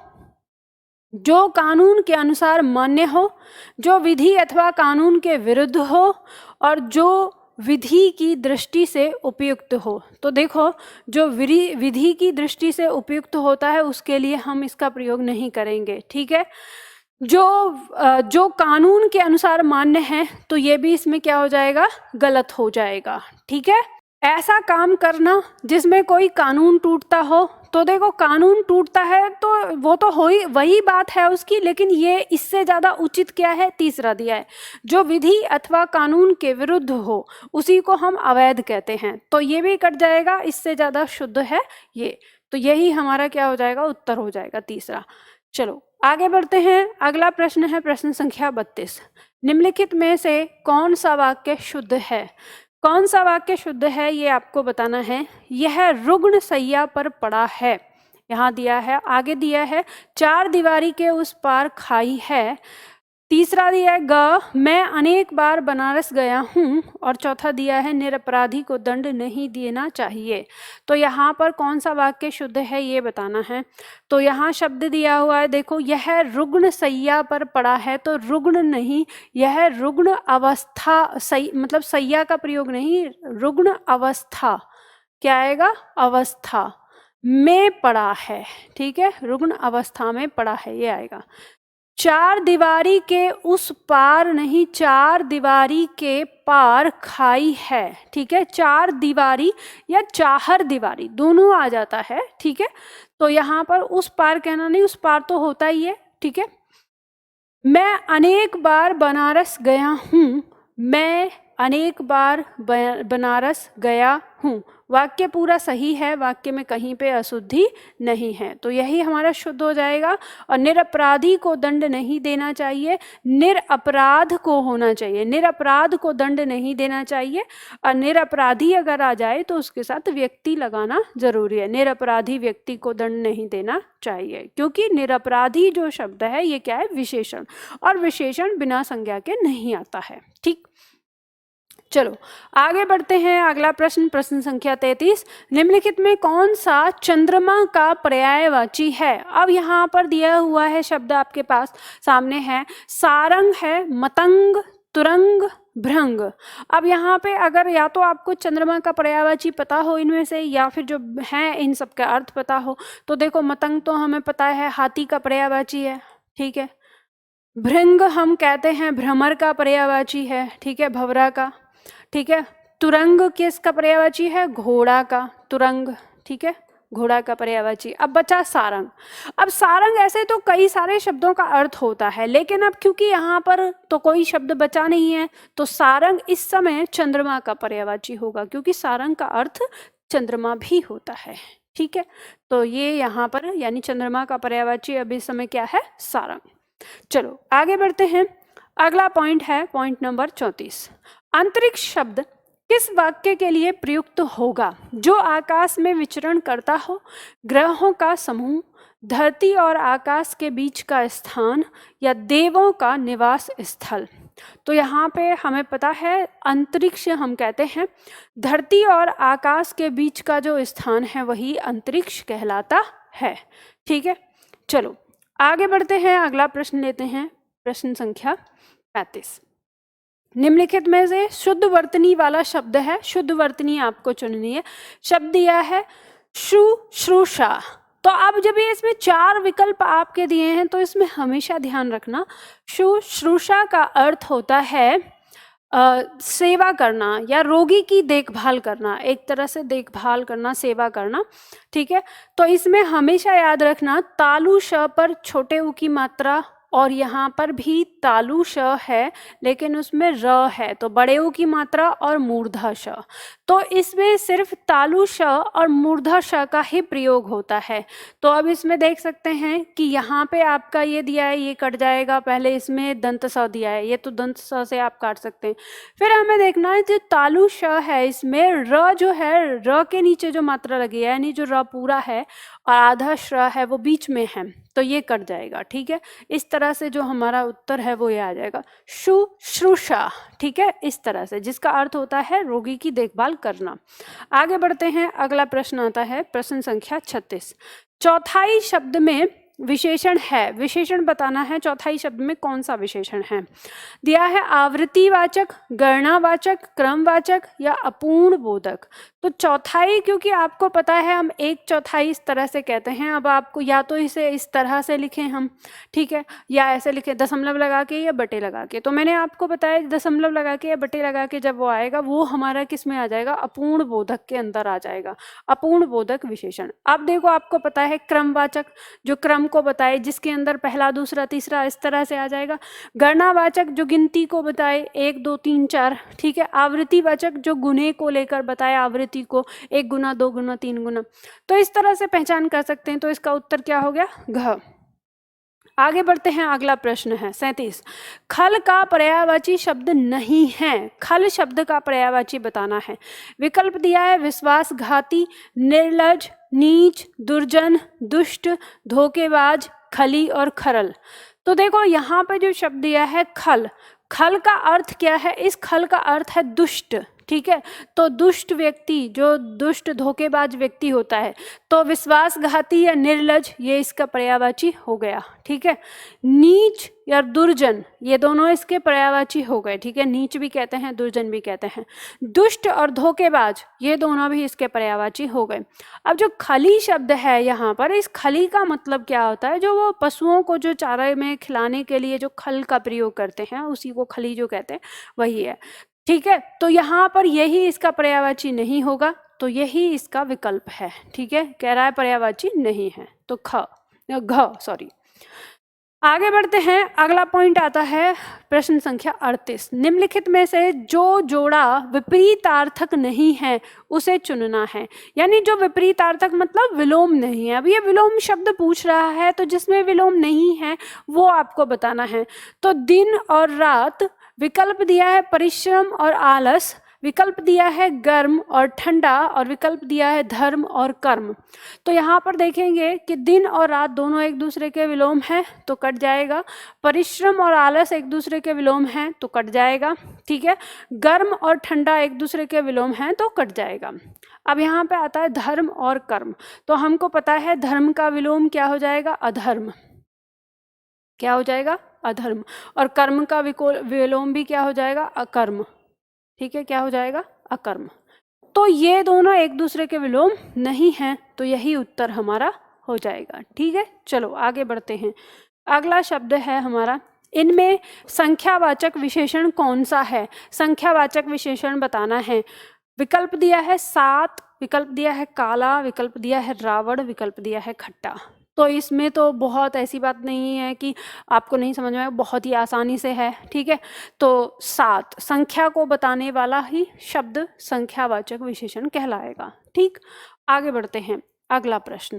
जो कानून के अनुसार मान्य हो, जो विधि अथवा कानून के विरुद्ध हो और जो विधि की दृष्टि से उपयुक्त हो। तो देखो जो विधि की दृष्टि से उपयुक्त होता है उसके लिए हम इसका प्रयोग नहीं करेंगे। ठीक है, जो कानून के अनुसार मान्य है तो ये भी इसमें क्या हो जाएगा, गलत हो जाएगा। ठीक है, ऐसा काम करना जिसमें कोई कानून टूटता हो, तो देखो कानून टूटता है तो वो तो वही बात है उसकी, लेकिन ये इससे ज़्यादा उचित क्या है, तीसरा दिया है, जो विधि अथवा कानून के विरुद्ध हो उसी को हम अवैध कहते हैं, तो ये भी कट जाएगा, इससे ज़्यादा शुद्ध है ये। तो यही हमारा क्या हो जाएगा, उत्तर हो जाएगा तीसरा। चलो आगे बढ़ते हैं, अगला प्रश्न है प्रश्न संख्या 32। निम्नलिखित में से कौन सा वाक्य शुद्ध है। कौन सा वाक्य शुद्ध है ये आपको बताना है। यह रुग्ण सैया पर पड़ा है, यहाँ दिया है। आगे दिया है चार दीवारी के उस पार खाई है। तीसरा दिया है ग, मैं अनेक बार बनारस गया हूँ। और चौथा दिया है निरपराधी को दंड नहीं देना चाहिए। तो यहाँ पर कौन सा वाक्य शुद्ध है ये बताना है। तो यहाँ शब्द दिया हुआ है, देखो यह रुग्ण सैया पर पड़ा है, तो रुग्ण नहीं, यह रुग्ण अवस्था, मतलब सैया का प्रयोग नहीं, रुग्ण अवस्था, क्या आएगा, अवस्था में पड़ा है। ठीक है, रुग्ण अवस्था में पड़ा है, ये आएगा। चार दीवारी के उस पार नहीं, चार दीवारी के पार खाई है। ठीक है, चार दीवारी या चाहर दीवारी दोनों आ जाता है। ठीक है, तो यहाँ पर उस पार कहना नहीं, उस पार तो होता ही है। ठीक है, मैं अनेक बार बनारस गया हूँ, मैं अनेक बार बनारस गया हूँ। वाक्य पूरा सही है, वाक्य में कहीं पे अशुद्धि नहीं है, तो यही हमारा शुद्ध हो जाएगा। और निरपराधी को दंड नहीं देना चाहिए, निरपराध को होना चाहिए, निरपराध को दंड नहीं देना चाहिए। और निरपराधी अगर आ जाए तो उसके साथ व्यक्ति लगाना जरूरी है। निरपराधी व्यक्ति को दंड नहीं देना चाहिए, क्योंकि निरपराधी जो शब्द है ये क्या है, विशेषण, और विशेषण बिना संज्ञा के नहीं आता है। ठीक, चलो आगे बढ़ते हैं, अगला प्रश्न, प्रश्न संख्या 33। निम्नलिखित में कौन सा चंद्रमा का पर्यायवाची है। अब यहाँ पर दिया हुआ है शब्द आपके पास सामने है, सारंग है, मतंग, तुरंग, भृंग। अब यहाँ पे अगर या तो आपको चंद्रमा का पर्यायवाची पता हो इनमें से, या फिर जो है इन सब का अर्थ पता हो, तो देखो मतंग तो हमें पता है हाथी का पर्यायवाची है। ठीक है, भृंग हम कहते हैं भ्रमर का पर्यायवाची है। ठीक है, भंवरा का। ठीक है, तुरंग किसका पर्यायवाची है, घोड़ा का, तुरंग। ठीक है, घोड़ा का पर्यायवाची। अब बचा सारंग। अब सारंग ऐसे तो कई सारे शब्दों का अर्थ होता है, लेकिन अब क्योंकि यहाँ पर तो कोई शब्द बचा नहीं है, तो सारंग इस समय चंद्रमा का पर्यायवाची होगा, क्योंकि सारंग का अर्थ चंद्रमा भी होता है। ठीक है, तो ये यहाँ पर यानी चंद्रमा का पर्यायवाची अब इस समय क्या है, सारंग। चलो आगे बढ़ते हैं, अगला पॉइंट है पॉइंट नंबर 34। अंतरिक्ष शब्द किस वाक्य के लिए प्रयुक्त होगा? जो आकाश में विचरण करता हो, ग्रहों का समूह, धरती और आकाश के बीच का स्थान, या देवों का निवास स्थल। तो यहाँ पे हमें पता है अंतरिक्ष हम कहते हैं, धरती और आकाश के बीच का जो स्थान है वही अंतरिक्ष कहलाता है। ठीक है, चलो आगे बढ़ते हैं, अगला प्रश्न लेते हैं, प्रश्न संख्या 35। निम्नलिखित में से शुद्ध वर्तनी वाला शब्द है, शुद्ध वर्तनी आपको चुननी है। शब्द दिया है शुश्रूषा। तो अब जब ये इसमें 4 विकल्प आपके दिए हैं तो इसमें हमेशा ध्यान रखना, शुश्रूषा का अर्थ होता है सेवा करना या रोगी की देखभाल करना, एक तरह से देखभाल करना, सेवा करना। ठीक है, तो इसमें हमेशा याद रखना तालु श पर छोटे उ की मात्रा, और यहाँ पर भी तालु श है लेकिन उसमें र है, तो बड़े उ की मात्रा और मूर्धा श। तो इसमें सिर्फ तालु श और मूर्धा श का ही प्रयोग होता है। तो अब इसमें देख सकते हैं कि यहाँ पे आपका ये दिया है, ये कट जाएगा, पहले इसमें दंत स दिया है, ये तो दंत स से आप काट सकते हैं। फिर हमें देखना है जो तालु श है इसमें र जो है, र के नीचे जो मात्रा लगी है, यानी जो र पूरा है और आधा श्र है वो बीच में है, तो ये कट जाएगा। ठीक है, इस तरह से जो हमारा उत्तर है वो ये आ जाएगा शुश्रूषा। ठीक है, इस तरह से, जिसका अर्थ होता है रोगी की देखभाल करना। आगे बढ़ते हैं, अगला प्रश्न आता है प्रश्न संख्या 36। चौथाई शब्द में विशेषण है, विशेषण बताना है, चौथाई शब्द में कौन सा विशेषण है। दिया है आवृत्तिवाचक, गणनावाचक, क्रमवाचक या अपूर्ण बोधक। तो चौथाई, क्योंकि आपको पता है हम 1/4 इस तरह से कहते हैं, अब आपको या तो इसे इस तरह से लिखें हम, ठीक है, या ऐसे लिखें दशमलव लगा के या बटे लगा के। तो मैंने आपको बताया दशमलव लगा के या बटे लगा के जब वो आएगा वो हमारा किस में आ जाएगा, अपूर्ण बोधक के अंदर आ जाएगा, अपूर्ण बोधक विशेषण। अब देखो आपको पता है क्रमवाचक, जो क्रम को बताए, जिसके अंदर पहला दूसरा तीसरा इस तरह से आ जाएगा। गणनावाचक जो गिनती को बताए 1 2 3 4, ठीक है। आवृत्तिवाचक जो गुणे को लेकर बताए, आवृत्ति को 1 गुना 2 गुना 3 गुना, तो इस तरह से पहचान कर सकते हैं। तो इसका उत्तर क्या हो गया, घ। आगे बढ़ते हैं, अगला प्रश्न है 37। खल का पर्यायवाची शब्द नहीं है, खल शब्द का पर्यायवाची बताना है। विकल्प दिया है विश्वासघाती, निर्लज, नीच, दुर्जन, दुष्ट, धोखेबाज, खली और खरल। तो देखो यहाँ पे जो शब्द दिया है खल, खल का अर्थ क्या है, इस खल का अर्थ है दुष्ट, ठीक है। तो दुष्ट व्यक्ति, जो दुष्ट धोखेबाज व्यक्ति होता है, तो विश्वासघाती या निर्लज ये इसका पर्यायवाची हो गया, ठीक है। नीच या दुर्जन ये दोनों इसके पर्यायवाची हो गए, ठीक है। नीच भी कहते हैं, दुर्जन भी कहते हैं। दुष्ट और धोखेबाज ये दोनों भी इसके पर्यायवाची हो गए। अब जो खली शब्द है यहाँ पर, इस खली का मतलब क्या होता है, जो वो पशुओं को जो चारे में खिलाने के लिए जो खल का प्रयोग करते हैं उसी को खली जो कहते हैं वही है, ठीक है। तो यहाँ पर यही इसका पर्यायवाची नहीं होगा, तो यही इसका विकल्प है, ठीक है। कह रहा है पर्यायवाची नहीं है, तो घ सॉरी। आगे बढ़ते हैं, अगला पॉइंट आता है प्रश्न संख्या 38। निम्नलिखित में से जो जोड़ा विपरीतार्थक नहीं है उसे चुनना है। यानी जो विपरीतार्थक मतलब विलोम नहीं है। अब ये विलोम शब्द पूछ रहा है, तो जिसमें विलोम नहीं है वो आपको बताना है। तो दिन और रात, विकल्प दिया है परिश्रम और आलस, विकल्प दिया है गर्म और ठंडा, और विकल्प दिया है धर्म और कर्म। तो यहाँ पर देखेंगे कि दिन और रात दोनों एक दूसरे के विलोम हैं, तो कट जाएगा। परिश्रम और आलस एक दूसरे के विलोम हैं, तो कट जाएगा, ठीक है। गर्म और ठंडा एक दूसरे के विलोम हैं, तो कट जाएगा। अब यहाँ पे आता है धर्म और कर्म। तो हमको पता है धर्म का विलोम क्या हो जाएगा, अधर्म, क्या हो जाएगा, अधर्म। और कर्म का विलोम भी क्या हो जाएगा, अकर्म, ठीक है। क्या हो जाएगा, अकर्म। तो ये दोनों एक दूसरे के विलोम नहीं हैं, तो यही उत्तर हमारा हो जाएगा, ठीक है। चलो आगे बढ़ते हैं, अगला शब्द है हमारा, इनमें संख्यावाचक विशेषण कौन सा है, संख्यावाचक विशेषण बताना है। विकल्प दिया है 7, विकल्प दिया है काला, विकल्प दिया है रावण, विकल्प दिया है खट्टा। तो इसमें तो बहुत ऐसी बात नहीं है कि आपको नहीं समझ में आएगा, बहुत ही आसानी से है, ठीक है। तो 7 संख्या को बताने वाला ही शब्द संख्यावाचक विशेषण कहलाएगा, ठीक। आगे बढ़ते हैं, अगला प्रश्न,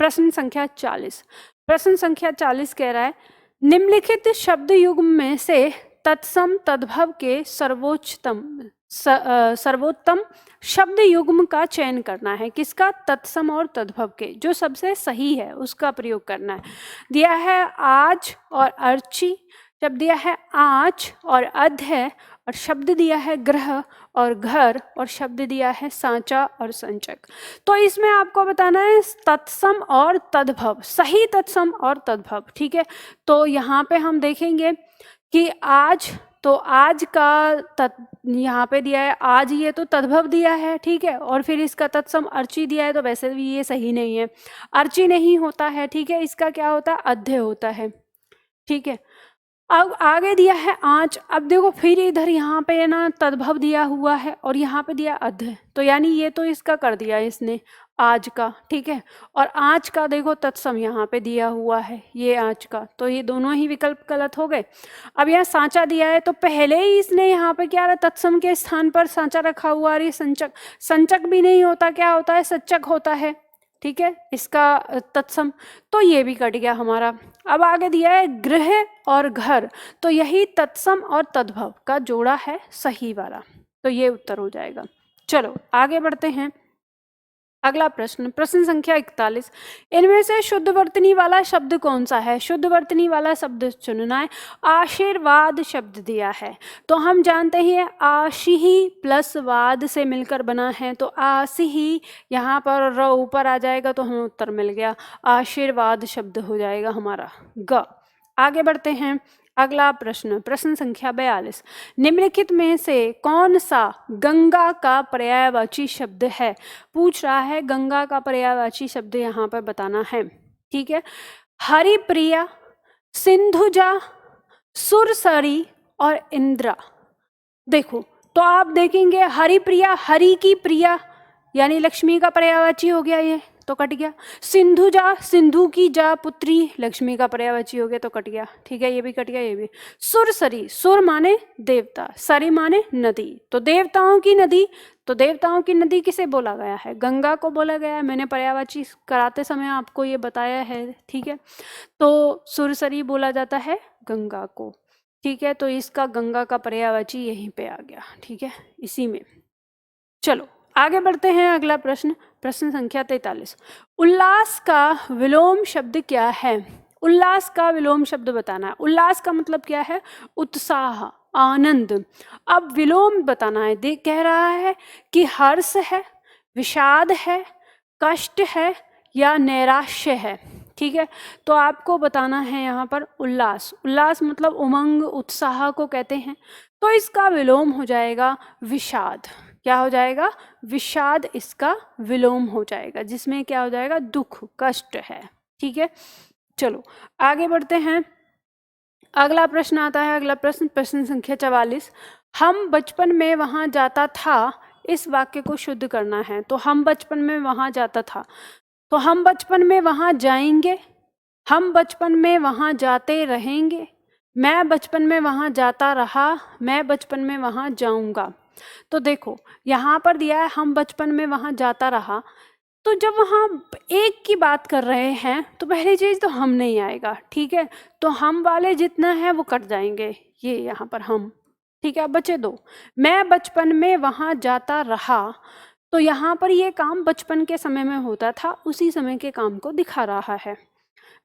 प्रश्न संख्या 40। प्रश्न संख्या 40 कह रहा है, निम्नलिखित शब्द युग्म में से तत्सम तद्भव के सर्वोत्तम शब्द युग्म का चयन करना है। किसका? तत्सम और तद्भव के, जो सबसे सही है उसका प्रयोग करना है। दिया है आज और अर्ची, शब्द दिया है आँच और अध है, और शब्द दिया है ग्रह और घर, और शब्द दिया है सांचा और संचक। तो इसमें आपको बताना है तत्सम और तद्भव, सही तत्सम और तद्भव। ठीक है, तो यहाँ पे हम देखेंगे कि आज, तो आज का यहाँ पे दिया है आज, ये तो तद्भव दिया है। ठीक है, और फिर इसका तत्सम अर्ची दिया है, तो वैसे भी ये सही नहीं है, अर्ची नहीं होता है। ठीक है, इसका क्या होता है? अध्य होता है। ठीक है, अब आगे दिया है आँच। अब देखो फिर इधर यहाँ पे ना तद्भव दिया हुआ है और यहाँ पे दिया अध्य, तो यानी ये तो इसका कर दिया इसने आज का। ठीक है, और आँच का देखो तत्सम यहाँ पे दिया हुआ है, ये आँच का, तो ये दोनों ही विकल्प गलत हो गए। अब यहाँ सांचा दिया है, तो पहले ही इसने यहाँ पे क्या रहा, तत्सम के स्थान पर सांचा रखा हुआ, और ये संचक, संचक भी नहीं होता, क्या होता है? सच्चक होता है। ठीक है, इसका तत्सम, तो ये भी कट गया हमारा। अब आगे दिया है गृह और घर, तो यही तत्सम और तद्भव का जोड़ा है सही वाला, तो ये उत्तर हो जाएगा। चलो आगे बढ़ते हैं। अगला प्रश्न, प्रश्न संख्या 41, इनमें से शुद्ध वर्तनी वाला शब्द कौन सा है? शुद्ध वर्तनी वाला शब्द चुनना है। आशीर्वाद शब्द दिया है, तो हम जानते हैं आशीही प्लस वाद से मिलकर बना है, तो आशीही यहाँ पर र ऊपर आ जाएगा, तो हमें उत्तर मिल गया, आशीर्वाद शब्द हो जाएगा हमारा ग। आगे बढ़ते हैं। अगला प्रश्न, प्रश्न संख्या 42, निम्नलिखित में से कौन सा गंगा का पर्यायवाची शब्द है? पूछ रहा है, गंगा का पर्यायवाची शब्द यहाँ पर बताना है। ठीक है, हरिप्रिया, सिंधुजा, सुरसरी और इंद्रा। देखो तो आप देखेंगे हरिप्रिया, हरि की प्रिया यानी लक्ष्मी का पर्यायवाची हो गया, ये तो कट गया। सिंधुजा, सिंधु की जा पुत्री, लक्ष्मी का पर्यायवाची हो गया, तो कट गया। ठीक है, ये भी कट गया, ये भी। सुरसरी, सुर माने देवता, सरी माने नदी, तो देवताओं की नदी, तो देवताओं की नदी किसे बोला गया है? गंगा को बोला गया है। मैंने पर्यायवाची कराते समय आपको ये बताया है। ठीक है, तो सुरसरी बोला जाता है गंगा को। ठीक है, तो इसका गंगा का पर्यायवाची यहीं पे आ गया। ठीक है, इसी में। चलो आगे बढ़ते हैं। अगला प्रश्न, प्रश्न संख्या 43, उल्लास का विलोम शब्द क्या है? उल्लास का विलोम शब्द बताना है। उल्लास का मतलब क्या है? उत्साह, आनंद। अब विलोम बताना है। देख, कह रहा है कि हर्ष है, विषाद है, कष्ट है या नैराश्य है। ठीक है, तो आपको बताना है यहाँ पर उल्लास। उल्लास मतलब उमंग, उत्साह को कहते हैं, तो इसका विलोम हो जाएगा विषाद। क्या हो जाएगा? विषाद इसका विलोम हो जाएगा, जिसमें क्या हो जाएगा? दुख, कष्ट है। ठीक है, चलो आगे बढ़ते हैं। अगला प्रश्न आता है। अगला प्रश्न, प्रश्न संख्या 44, हम बचपन में वहाँ जाता था, इस वाक्य को शुद्ध करना है। तो हम बचपन में वहाँ जाता था, तो हम बचपन में वहाँ जाएंगे, हम बचपन में वहाँ जाते रहेंगे, मैं बचपन में वहाँ जाता रहा, मैं बचपन में वहाँ जाऊँगा। तो देखो यहाँ पर दिया है हम बचपन में वहाँ जाता रहा, तो जब वहाँ एक की बात कर रहे हैं तो पहली चीज़ तो हम नहीं आएगा। ठीक है, तो हम वाले जितना है वो कट जाएंगे, ये यहाँ पर हम। ठीक है, अब बचे दो। मैं बचपन में वहाँ जाता रहा, तो यहाँ पर ये काम बचपन के समय में होता था, उसी समय के काम को दिखा रहा है।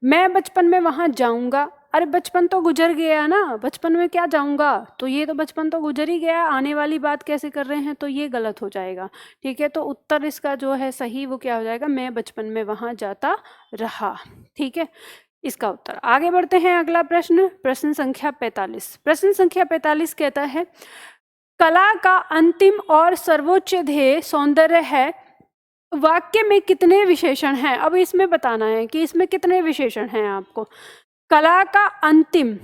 मैं बचपन में वहाँ जाऊँगा, अरे बचपन तो गुजर गया ना, बचपन में क्या जाऊँगा, तो ये तो बचपन तो गुजर ही गया, आने वाली बात कैसे कर रहे हैं, तो ये गलत हो जाएगा। ठीक है, तो उत्तर इसका जो है सही वो क्या हो जाएगा? मैं बचपन में वहाँ जाता रहा। ठीक है, इसका उत्तर। आगे बढ़ते हैं। अगला प्रश्न, प्रश्न संख्या 45। प्रश्न संख्या 45 कहता है, कला का अंतिम और सर्वोच्च ध्येय सौंदर्य है, वाक्य में कितने विशेषण हैं? अब इसमें बताना है कि इसमें कितने विशेषण हैं आपको। कला का अंतिम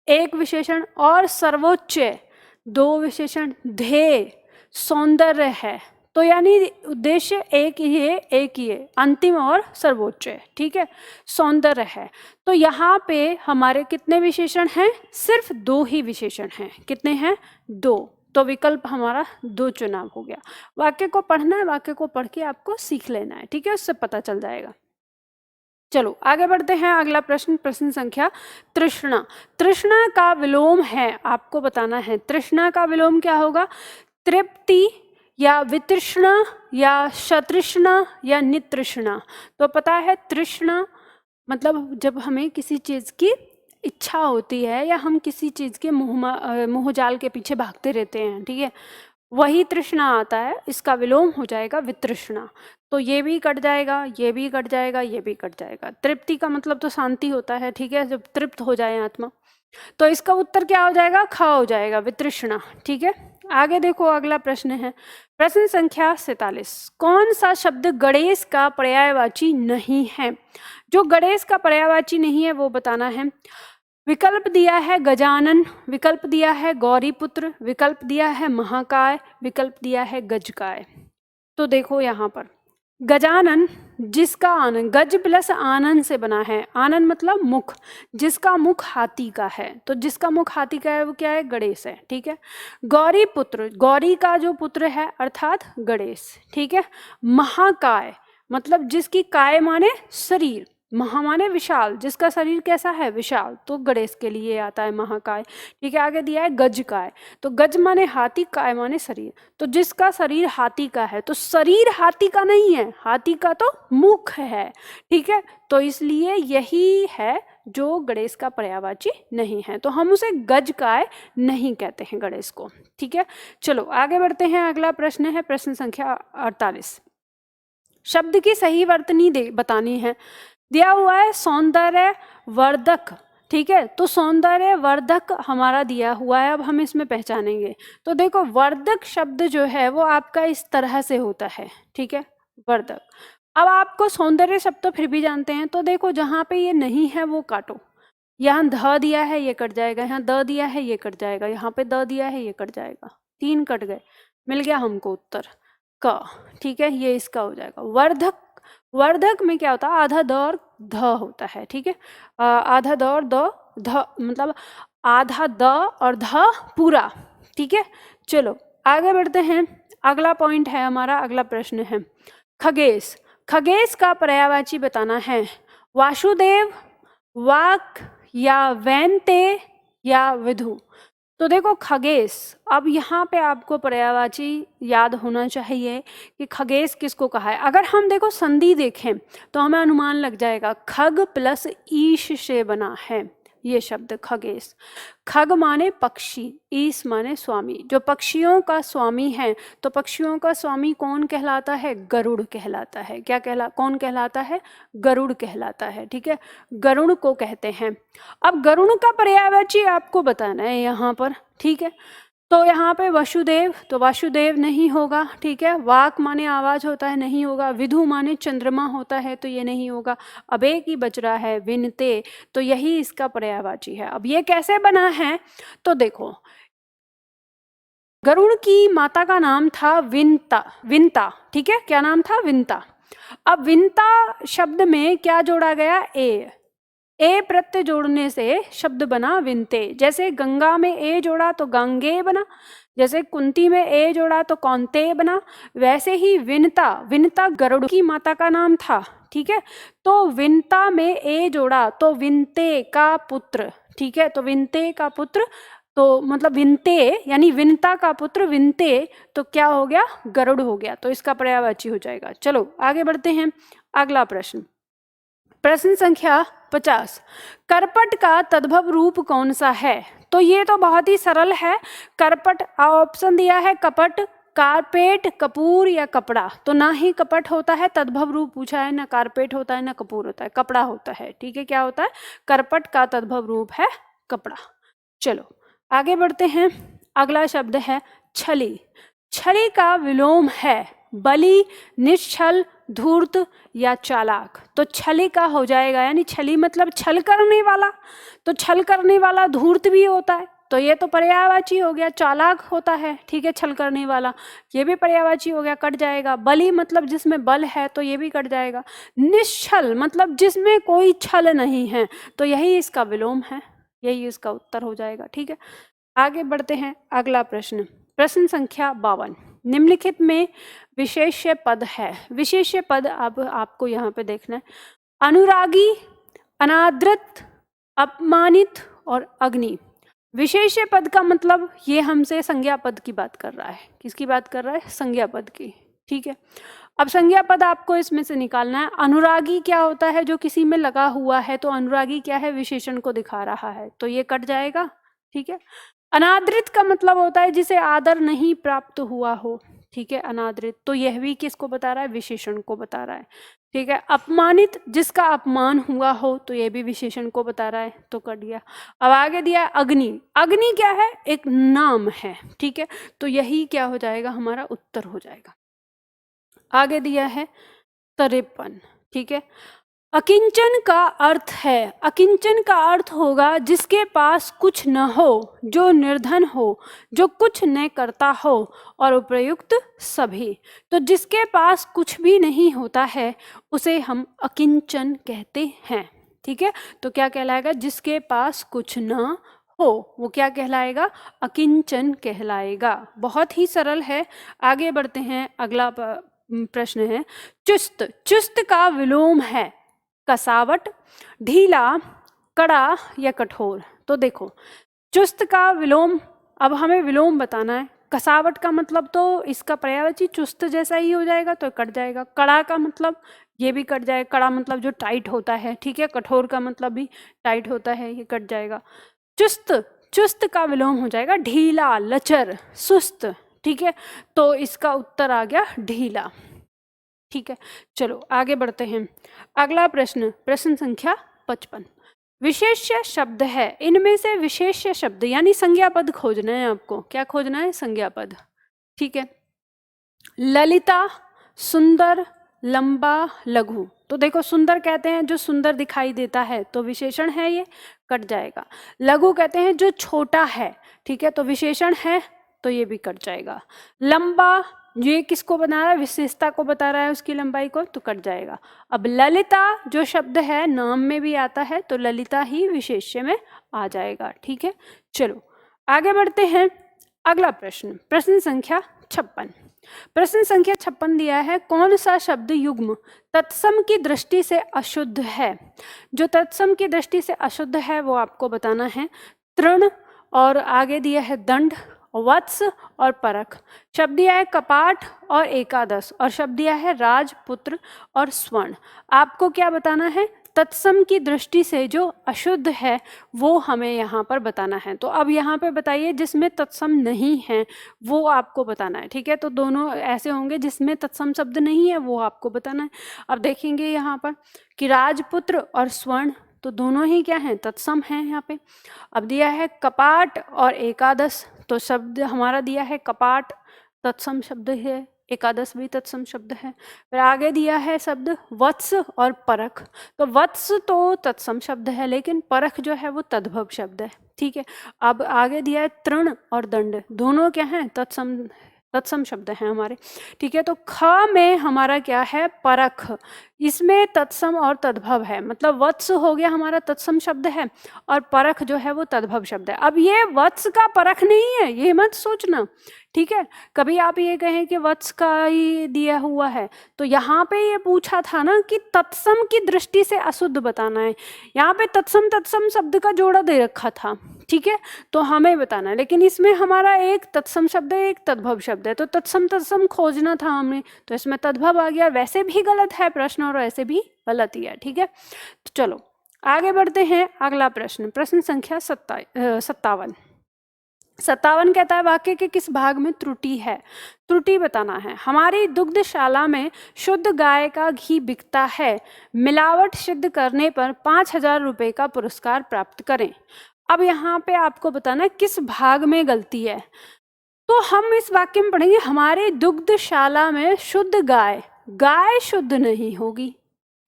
एक विशेषण और सर्वोच्च दो विशेषण, ध्येय सौंदर्य है, तो यानी उद्देश्य एक ही है, एक ही है, अंतिम और सर्वोच्च। ठीक है, सौंदर्य है, तो यहाँ पे हमारे कितने विशेषण हैं? सिर्फ दो ही विशेषण हैं। कितने हैं? दो, तो विकल्प हमारा दो चुनाव हो गया। वाक्य को पढ़ना है, वाक्य को पढ़ के आपको सीख लेना है। ठीक है, उससे पता चल जाएगा। चलो आगे बढ़ते हैं। अगला प्रश्न, प्रश्न संख्या तृष्णा। तृष्णा का विलोम है, आपको बताना है। तृष्णा का विलोम क्या होगा? तृप्ति या वितृष्णा या शतृष्णा या नितृष्णा। तो पता है तृष्णा मतलब जब हमें किसी चीज़ की इच्छा होती है या हम किसी चीज़ के मोह जाल के पीछे भागते रहते हैं, ठीक है, वही तृष्णा आता है, इसका विलोम हो जाएगा वितृष्णा। तो ये भी कट जाएगा, ये भी कट जाएगा, ये भी कट जाएगा। तृप्ति का मतलब तो शांति होता है, ठीक है, जब तृप्त हो जाए आत्मा। तो इसका उत्तर क्या हो जाएगा, ख हो जाएगा, वितृष्णा। ठीक है, आगे देखो अगला प्रश्न है, प्रश्न संख्या 47। कौन सा शब्द गणेश का पर्यायवाची नहीं है? जो गणेश का पर्यायवाची नहीं है वो बताना है। विकल्प दिया है गजानन, विकल्प दिया है गौरीपुत्र, विकल्प दिया है महाकाय, विकल्प दिया है गजकाय। तो देखो यहाँ पर गजानन, जिसका आनंद, गज प्लस आनंद से बना है, आनंद मतलब मुख, जिसका मुख हाथी का है, तो जिसका मुख हाथी का है वो क्या है, गणेश है। ठीक है, गौरी पुत्र, गौरी का जो पुत्र है अर्थात गणेश। ठीक है, महाकाय मतलब जिसकी काय माने शरीर, महा माने विशाल, जिसका शरीर कैसा है, विशाल, तो गणेश के लिए आता है महाकाय। ठीक है, आगे दिया है गजकाय, तो गज माने हाथी, काय माने शरीर, तो जिसका शरीर हाथी का है, तो शरीर हाथी का नहीं है, हाथी का तो मुख है। ठीक है, तो इसलिए यही है जो गणेश का पर्यायवाची नहीं है, तो हम उसे गजकाय नहीं कहते हैं गणेश को। ठीक है, चलो आगे बढ़ते हैं। अगला प्रश्न है प्रश्न संख्या 48। शब्द की सही वर्तनी बतानी है। दिया हुआ है सौंदर्य वर्धक। ठीक है, तो सौंदर्य वर्धक हमारा दिया हुआ है, अब हम इसमें पहचानेंगे। तो देखो वर्धक शब्द जो है वो आपका इस तरह से होता है। ठीक है, वर्धक। अब आपको सौंदर्य शब्द तो फिर भी जानते हैं, तो देखो जहाँ पे ये नहीं है वो काटो। यहाँ ध दिया है ये कट जाएगा, यहाँ द दिया है ये कट जाएगा, यहाँ पे द दिया है ये कट जाएगा, 3 कट गए, मिल गया हमको उत्तर क। ठीक है, ये इसका हो जाएगा वर्धक। वर्धक में क्या होता है, आधा द और ध होता है। ठीक है, आधा द और द, ध मतलब आधा द और ध पूरा। ठीक है, चलो आगे बढ़ते हैं। अगला पॉइंट है हमारा, अगला प्रश्न है खगेश। खगेश का पर्यायवाची बताना है। वासुदेव, वाक या वैनते या विधु। तो देखो खगेश, अब यहाँ पे आपको पर्यायवाची याद होना चाहिए कि खगेश किसको कहा है। अगर हम देखो संधि देखें तो हमें अनुमान लग जाएगा, खग प्लस ईश से बना है ये शब्द खगेश। खग माने पक्षी, ईश माने स्वामी, जो पक्षियों का स्वामी है। तो पक्षियों का स्वामी कौन कहलाता है, गरुड़ कहलाता है। क्या कौन कहलाता है, गरुड़ कहलाता है। ठीक है, गरुड़ को कहते हैं। अब गरुड़ का पर्यायवाची आपको बताना है यहाँ पर। ठीक है, तो यहाँ पे वसुदेव, तो वासुदेव नहीं होगा। ठीक है, वाक माने आवाज होता है, नहीं होगा। विधु माने चंद्रमा होता है, तो ये नहीं होगा। अब एक ही बच रहा है विनते, तो यही इसका पर्यायवाची है। अब ये कैसे बना है, तो देखो गरुड़ की माता का नाम था विंता, विंता। ठीक है, क्या नाम था, विंता। अब विंता शब्द में क्या जोड़ा गया, ए प्रत्यय जोड़ने से शब्द बना विनते। जैसे गंगा में ए जोड़ा तो गंगे बना, जैसे कुंती में ए जोड़ा तो कौनते बना, वैसे ही विनता, विनता गरुड़ की माता का नाम था। ठीक है, तो विनता में ए जोड़ा तो विनते का पुत्र। ठीक है, तो विनते का पुत्र, तो मतलब विनते यानी विनता का पुत्र विनते, तो क्या हो गया, गरुड़ हो गया, तो इसका पर्यायवाची हो जाएगा। चलो आगे बढ़ते हैं। अगला प्रश्न, प्रश्न संख्या 50। करपट का तद्भव रूप कौन सा है? तो ये तो बहुत ही सरल है। करपट, ऑप्शन दिया है कपट, कारपेट, कपूर या कपड़ा। तो ना ही कपट होता है, तद्भव रूप पूछा है, ना कारपेट होता है, ना कपूर होता है, कपड़ा होता है। ठीक है, क्या होता है, करपट का तद्भव रूप है कपड़ा। चलो आगे बढ़ते हैं। अगला शब्द है छली। छली का विलोम है बली, निश्छल, धूर्त या चालाक। तो छली का हो जाएगा, यानी छली मतलब छल करने वाला, तो छल करने वाला धूर्त भी होता है, तो ये तो पर्यायवाची हो गया। चालाक होता है, ठीक है, छल करने वाला, ये भी पर्यायवाची हो गया, कट जाएगा। बली मतलब जिसमें बल है, तो ये भी कट जाएगा। निश्छल मतलब जिसमें कोई छल नहीं है, तो यही इसका विलोम है, यही इसका उत्तर हो जाएगा। ठीक है, आगे बढ़ते हैं। अगला प्रश्न, प्रश्न संख्या 52। निम्नलिखित में विशेष्य पद है। विशेष्य पद अब आपको यहाँ पे देखना है। अनुरागी, अनादृत, अपमानित और अग्नि। विशेष्य पद का मतलब ये हमसे संज्ञा पद की बात कर रहा है। किसकी बात कर रहा है? संज्ञा पद की। ठीक है, अब संज्ञा पद आपको इसमें से निकालना है। अनुरागी क्या होता है? जो किसी में लगा हुआ है, तो अनुरागी क्या है? विशेषण को दिखा रहा है, तो ये कट जाएगा। ठीक है, अनादृत का मतलब होता है जिसे आदर नहीं प्राप्त हुआ हो। ठीक है, अनादृत, तो यह भी किसको बता रहा है? विशेषण को बता रहा है। ठीक है, अपमानित, जिसका अपमान हुआ हो, तो यह भी विशेषण को बता रहा है, तो कट गया। अब आगे दिया है अग्नि। अग्नि क्या है? एक नाम है। ठीक है, तो यही क्या हो जाएगा? हमारा उत्तर हो जाएगा। आगे दिया है तरेपन। ठीक है, अकिंचन का अर्थ है, अकिंचन का अर्थ होगा जिसके पास कुछ न हो, जो निर्धन हो, जो कुछ न करता हो, और उपयुक्त सभी। तो जिसके पास कुछ भी नहीं होता है उसे हम अकिंचन कहते हैं। ठीक है, तो क्या कहलाएगा? जिसके पास कुछ न हो वो क्या कहलाएगा? अकिंचन कहलाएगा। बहुत ही सरल है। आगे बढ़ते हैं, अगला प्रश्न है चुस्त। चुस्त का विलोम है कसावट, ढीला, कड़ा या कठोर। तो देखो, चुस्त का विलोम, अब हमें विलोम बताना है। कसावट का मतलब तो इसका पर्यायवाची चुस्त जैसा ही हो जाएगा, तो कट जाएगा। कड़ा का मतलब ये भी कट जाएगा। कड़ा मतलब जो टाइट होता है। ठीक है, कठोर का मतलब भी टाइट होता है, ये कट जाएगा। चुस्त, चुस्त का विलोम हो जाएगा ढीला, लचर, सुस्त। ठीक है, तो इसका उत्तर आ गया ढीला। ठीक है, चलो आगे बढ़ते हैं। अगला प्रश्न, प्रश्न संख्या 55। विशेष्य शब्द है, इनमें से विशेष्य शब्द यानी संज्ञा पद खोजना है आपको। क्या खोजना है? संज्ञा पद। ठीक है, ललिता, सुंदर, लंबा, लघु। तो देखो, सुंदर कहते हैं जो सुंदर दिखाई देता है, तो विशेषण है, ये कट जाएगा। लघु कहते हैं जो छोटा है। ठीक है, तो विशेषण है, तो ये भी कट जाएगा। लंबा, ये किसको बता रहा है? विशेषता को बता रहा है, उसकी लंबाई को, तो कट जाएगा। अब ललिता जो शब्द है नाम में भी आता है, तो ललिता ही विशेष्य में आ जाएगा। ठीक है, चलो आगे बढ़ते हैं। अगला प्रश्न, प्रश्न संख्या 56। प्रश्न संख्या 56 दिया है, कौन सा शब्द युग्म तत्सम की दृष्टि से अशुद्ध है? जो तत्सम की दृष्टि से अशुद्ध है वो आपको बताना है। तृण, और आगे दिया है दंड, वत्स और परख। शब्द दिया है कपाट और एकादश, और शब्द दिया है राजपुत्र और स्वर्ण। आपको क्या बताना है? तत्सम की दृष्टि से जो अशुद्ध है वो हमें यहाँ पर बताना है। तो अब यहाँ पे बताइए जिसमें तत्सम नहीं है वो आपको बताना है। ठीक है, तो दोनों ऐसे होंगे जिसमें तत्सम शब्द नहीं है वो आपको बताना है। अब देखेंगे यहाँ पर कि राजपुत्र और स्वर्ण, तो दोनों ही क्या हैं? तत्सम हैं यहाँ पे। अब दिया है कपाट और एकादश, तो शब्द हमारा दिया है कपाट, तत्सम शब्द है, एकादश भी तत्सम शब्द है। फिर आगे दिया है शब्द वत्स और परख, तो वत्स तो तत्सम शब्द है, लेकिन परख जो है वो तद्भव शब्द है। ठीक है, अब आगे दिया है तृण और दंड, दोनों क्या हैं? तत्सम शब्द हैं हमारे। ठीक है, तो ख में हमारा क्या है? परख, इसमें तत्सम और तद्भव है, मतलब वत्स हो गया हमारा तत्सम शब्द है, और परख जो है वो तद्भव शब्द है। अब ये वत्स का परख नहीं है, ये मत सोचना। ठीक है, कभी आप ये कहें कि वत्स का ही दिया हुआ है, तो यहाँ पे ये पूछा था ना कि तत्सम की दृष्टि से अशुद्ध बताना है। यहाँ पे तत्सम तत्सम शब्द का जोड़ा दे रखा था। ठीक है, तो हमें बताना है, लेकिन इसमें हमारा एक तत्सम शब्द है, एक तद्भव शब्द है, तो तत्सम तत्सम खोजना था हमें, तो इसमें तद्भव आ गया। वैसे भी गलत है प्रश्न और ऐसे भी गलत ही है। ठीक है, तो चलो आगे बढ़ते हैं। अगला प्रश्न, प्रश्न संख्या 57। 57 कहता है, वाक्य के किस भाग में त्रुटि है? त्रुटि बताना है। हमारी दुग्धशाला में शुद्ध गाय का घी बिकता है, मिलावट सिद्ध करने पर 5,000 रुपये का पुरस्कार प्राप्त करें। अब यहाँ पे आपको बताना है किस भाग में गलती है। तो हम इस वाक्य में पढ़ेंगे, हमारे दुग्धशाला में शुद्ध गाय, गाय शुद्ध नहीं होगी।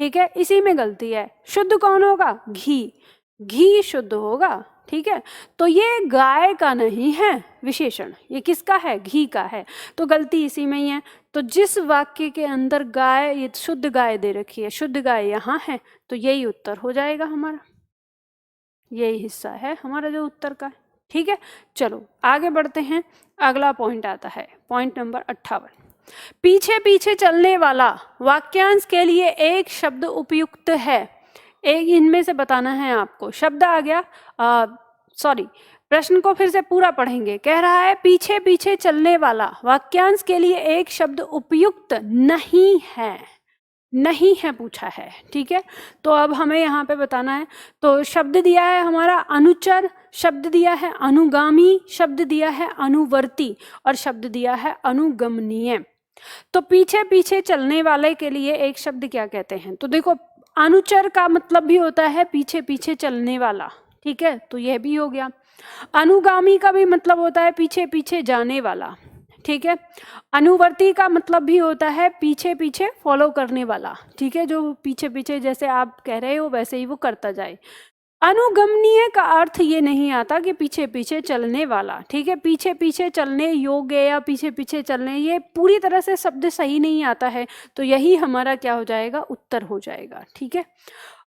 ठीक है, इसी में गलती है। शुद्ध कौन होगा? घी, घी शुद्ध होगा। ठीक है, तो ये गाय का नहीं है विशेषण, ये किसका है? घी का है, तो गलती इसी में ही है। तो जिस वाक्य के अंदर गाय, ये शुद्ध गाय दे रखी है, शुद्ध गाय यहाँ है, तो यही उत्तर हो जाएगा हमारा, यही हिस्सा है हमारा जो उत्तर का है। ठीक है, चलो आगे बढ़ते हैं। अगला पॉइंट आता है, पॉइंट नंबर 58। पीछे पीछे चलने वाला वाक्यांश के लिए एक शब्द उपयुक्त है, एक इनमें से बताना है आपको। शब्द आ गया, प्रश्न को फिर से पूरा पढ़ेंगे। कह रहा है पीछे पीछे चलने वाला वाक्यांश के लिए एक शब्द उपयुक्त नहीं है, नहीं है पूछा है। ठीक है, तो अब हमें यहाँ पे बताना है। तो शब्द दिया है हमारा अनुचर, शब्द दिया है अनुगामी, शब्द दिया है अनुवर्ती और शब्द दिया है अनुगमनीय। तो पीछे पीछे चलने वाले के लिए एक शब्द क्या कहते हैं? तो देखो, अनुचर का मतलब भी होता है पीछे पीछे चलने वाला। ठीक है, तो यह भी हो गया। अनुगामी का भी मतलब होता है पीछे पीछे जाने वाला। ठीक है, अनुवर्ती का मतलब भी होता है पीछे पीछे फॉलो करने वाला। ठीक है, जो पीछे पीछे जैसे आप कह रहे हो वैसे ही वो करता जाए। अनुगमनीय का अर्थ ये नहीं आता कि पीछे पीछे चलने वाला। ठीक है, पीछे पीछे चलने योग्य या पीछे पीछे चलने, ये पूरी तरह से शब्द सही नहीं आता है, तो यही हमारा क्या हो जाएगा? उत्तर हो जाएगा। ठीक है,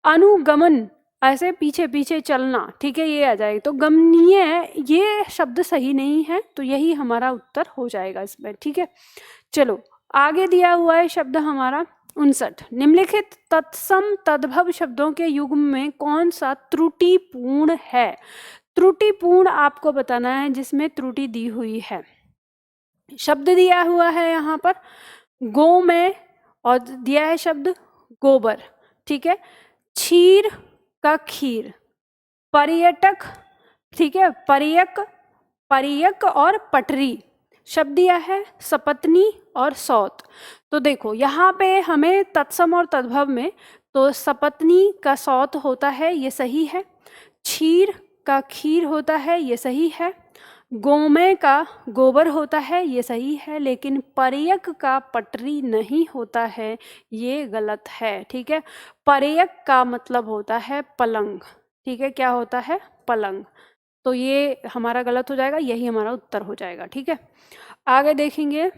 अनुगमन ऐसे पीछे पीछे चलना, ठीक है, ये आ जाएगा। तो गमनीय ये शब्द सही नहीं है, तो यही हमारा उत्तर हो जाएगा इसमें। ठीक है, चलो आगे दिया हुआ है शब्द हमारा 59। निम्नलिखित तत्सम तद्भव शब्दों के युग्म में कौन सा त्रुटिपूर्ण है? त्रुटिपूर्ण आपको बताना है जिसमें त्रुटि दी हुई है। शब्द दिया हुआ है यहाँ पर गो में और दिया है शब्द गोबर। ठीक है, क्षीर का खीर, पर्यटक, ठीक है, परियक, परियक और पटरी। शब्द दिया है सपत्नी और सौत। तो देखो यहाँ पे हमें तत्सम और तद्भव में तो सपत्नी का सौत होता है, ये सही है। क्षीर का खीर होता है, ये सही है। गोमय का गोबर होता है, ये सही है। लेकिन पर्यक का पटरी नहीं होता है, ये गलत है। ठीक है, पर्यक का मतलब होता है पलंग। ठीक है, क्या होता है? पलंग। तो ये हमारा गलत हो जाएगा, यही हमारा उत्तर हो जाएगा। ठीक है, आगे देखेंगे।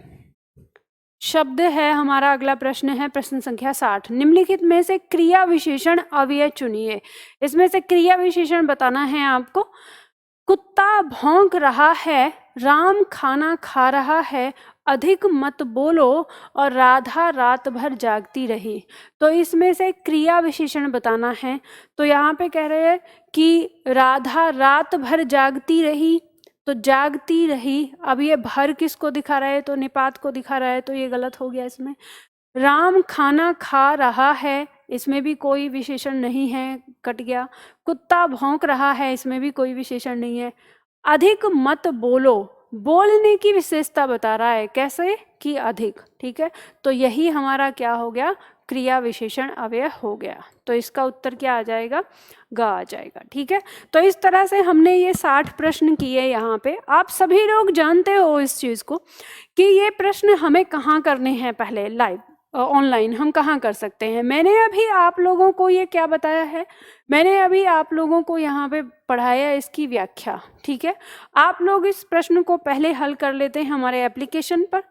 शब्द है हमारा अगला प्रश्न है प्रश्न संख्या 60। निम्नलिखित में से क्रिया विशेषण अव्यय चुनिए। इसमें से क्रिया विशेषण बताना है आपको। कुत्ता भौंक रहा है, राम खाना खा रहा है, अधिक मत बोलो और राधा रात भर जागती रही। तो इसमें से क्रिया विशेषण बताना है। तो यहाँ पे कह रहे हैं कि राधा रात भर जागती रही, तो जागती रही, अब ये भर किसको दिखा रहा है? तो निपात को दिखा रहा है, तो ये गलत हो गया इसमें। राम खाना खा रहा है, इसमें भी कोई विशेषण नहीं है, कट गया। कुत्ता भौंक रहा है, इसमें भी कोई विशेषण नहीं है। अधिक मत बोलो, बोलने की विशेषता बता रहा है, कैसे कि अधिक। ठीक है, तो यही हमारा क्या हो गया? क्रिया विशेषण अव्यय हो गया। तो इसका उत्तर क्या आ जाएगा? ग आ जाएगा। ठीक है, तो इस तरह से हमने ये 60 प्रश्न किए यहाँ पे। आप सभी लोग जानते हो इस चीज़ को कि ये प्रश्न हमें कहाँ करने हैं। पहले लाइव ऑनलाइन हम कहाँ कर सकते हैं। मैंने अभी आप लोगों को ये क्या बताया है? मैंने अभी आप लोगों को यहाँ पे पढ़ाया इसकी व्याख्या। ठीक है, आप लोग इस प्रश्न को पहले हल कर लेते हैं हमारे एप्लीकेशन पर,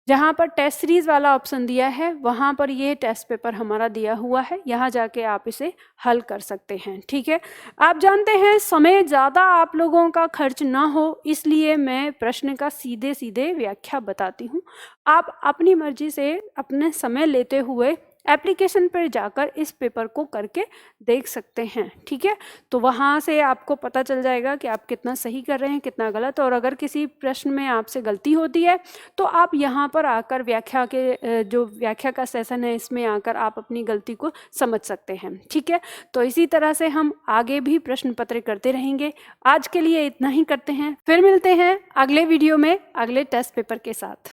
जहाँ पर टेस्ट सीरीज वाला ऑप्शन दिया है, वहाँ पर ये टेस्ट पेपर हमारा दिया हुआ है, यहाँ जाके आप इसे हल कर सकते हैं। ठीक है, आप जानते हैं समय ज़्यादा आप लोगों का खर्च ना हो, इसलिए मैं प्रश्न का सीधे सीधे व्याख्या बताती हूँ। आप अपनी मर्जी से अपने समय लेते हुए एप्लीकेशन पर जाकर इस पेपर को करके देख सकते हैं। ठीक है, तो वहाँ से आपको पता चल जाएगा कि आप कितना सही कर रहे हैं, कितना गलत। और अगर किसी प्रश्न में आपसे गलती होती है तो आप यहाँ पर आकर व्याख्या के जो व्याख्या का सेशन है इसमें आकर आप अपनी गलती को समझ सकते हैं। ठीक है, तो इसी तरह से हम आगे भी प्रश्न पत्र करते रहेंगे। आज के लिए इतना ही करते हैं, फिर मिलते हैं अगले वीडियो में अगले टेस्ट पेपर के साथ।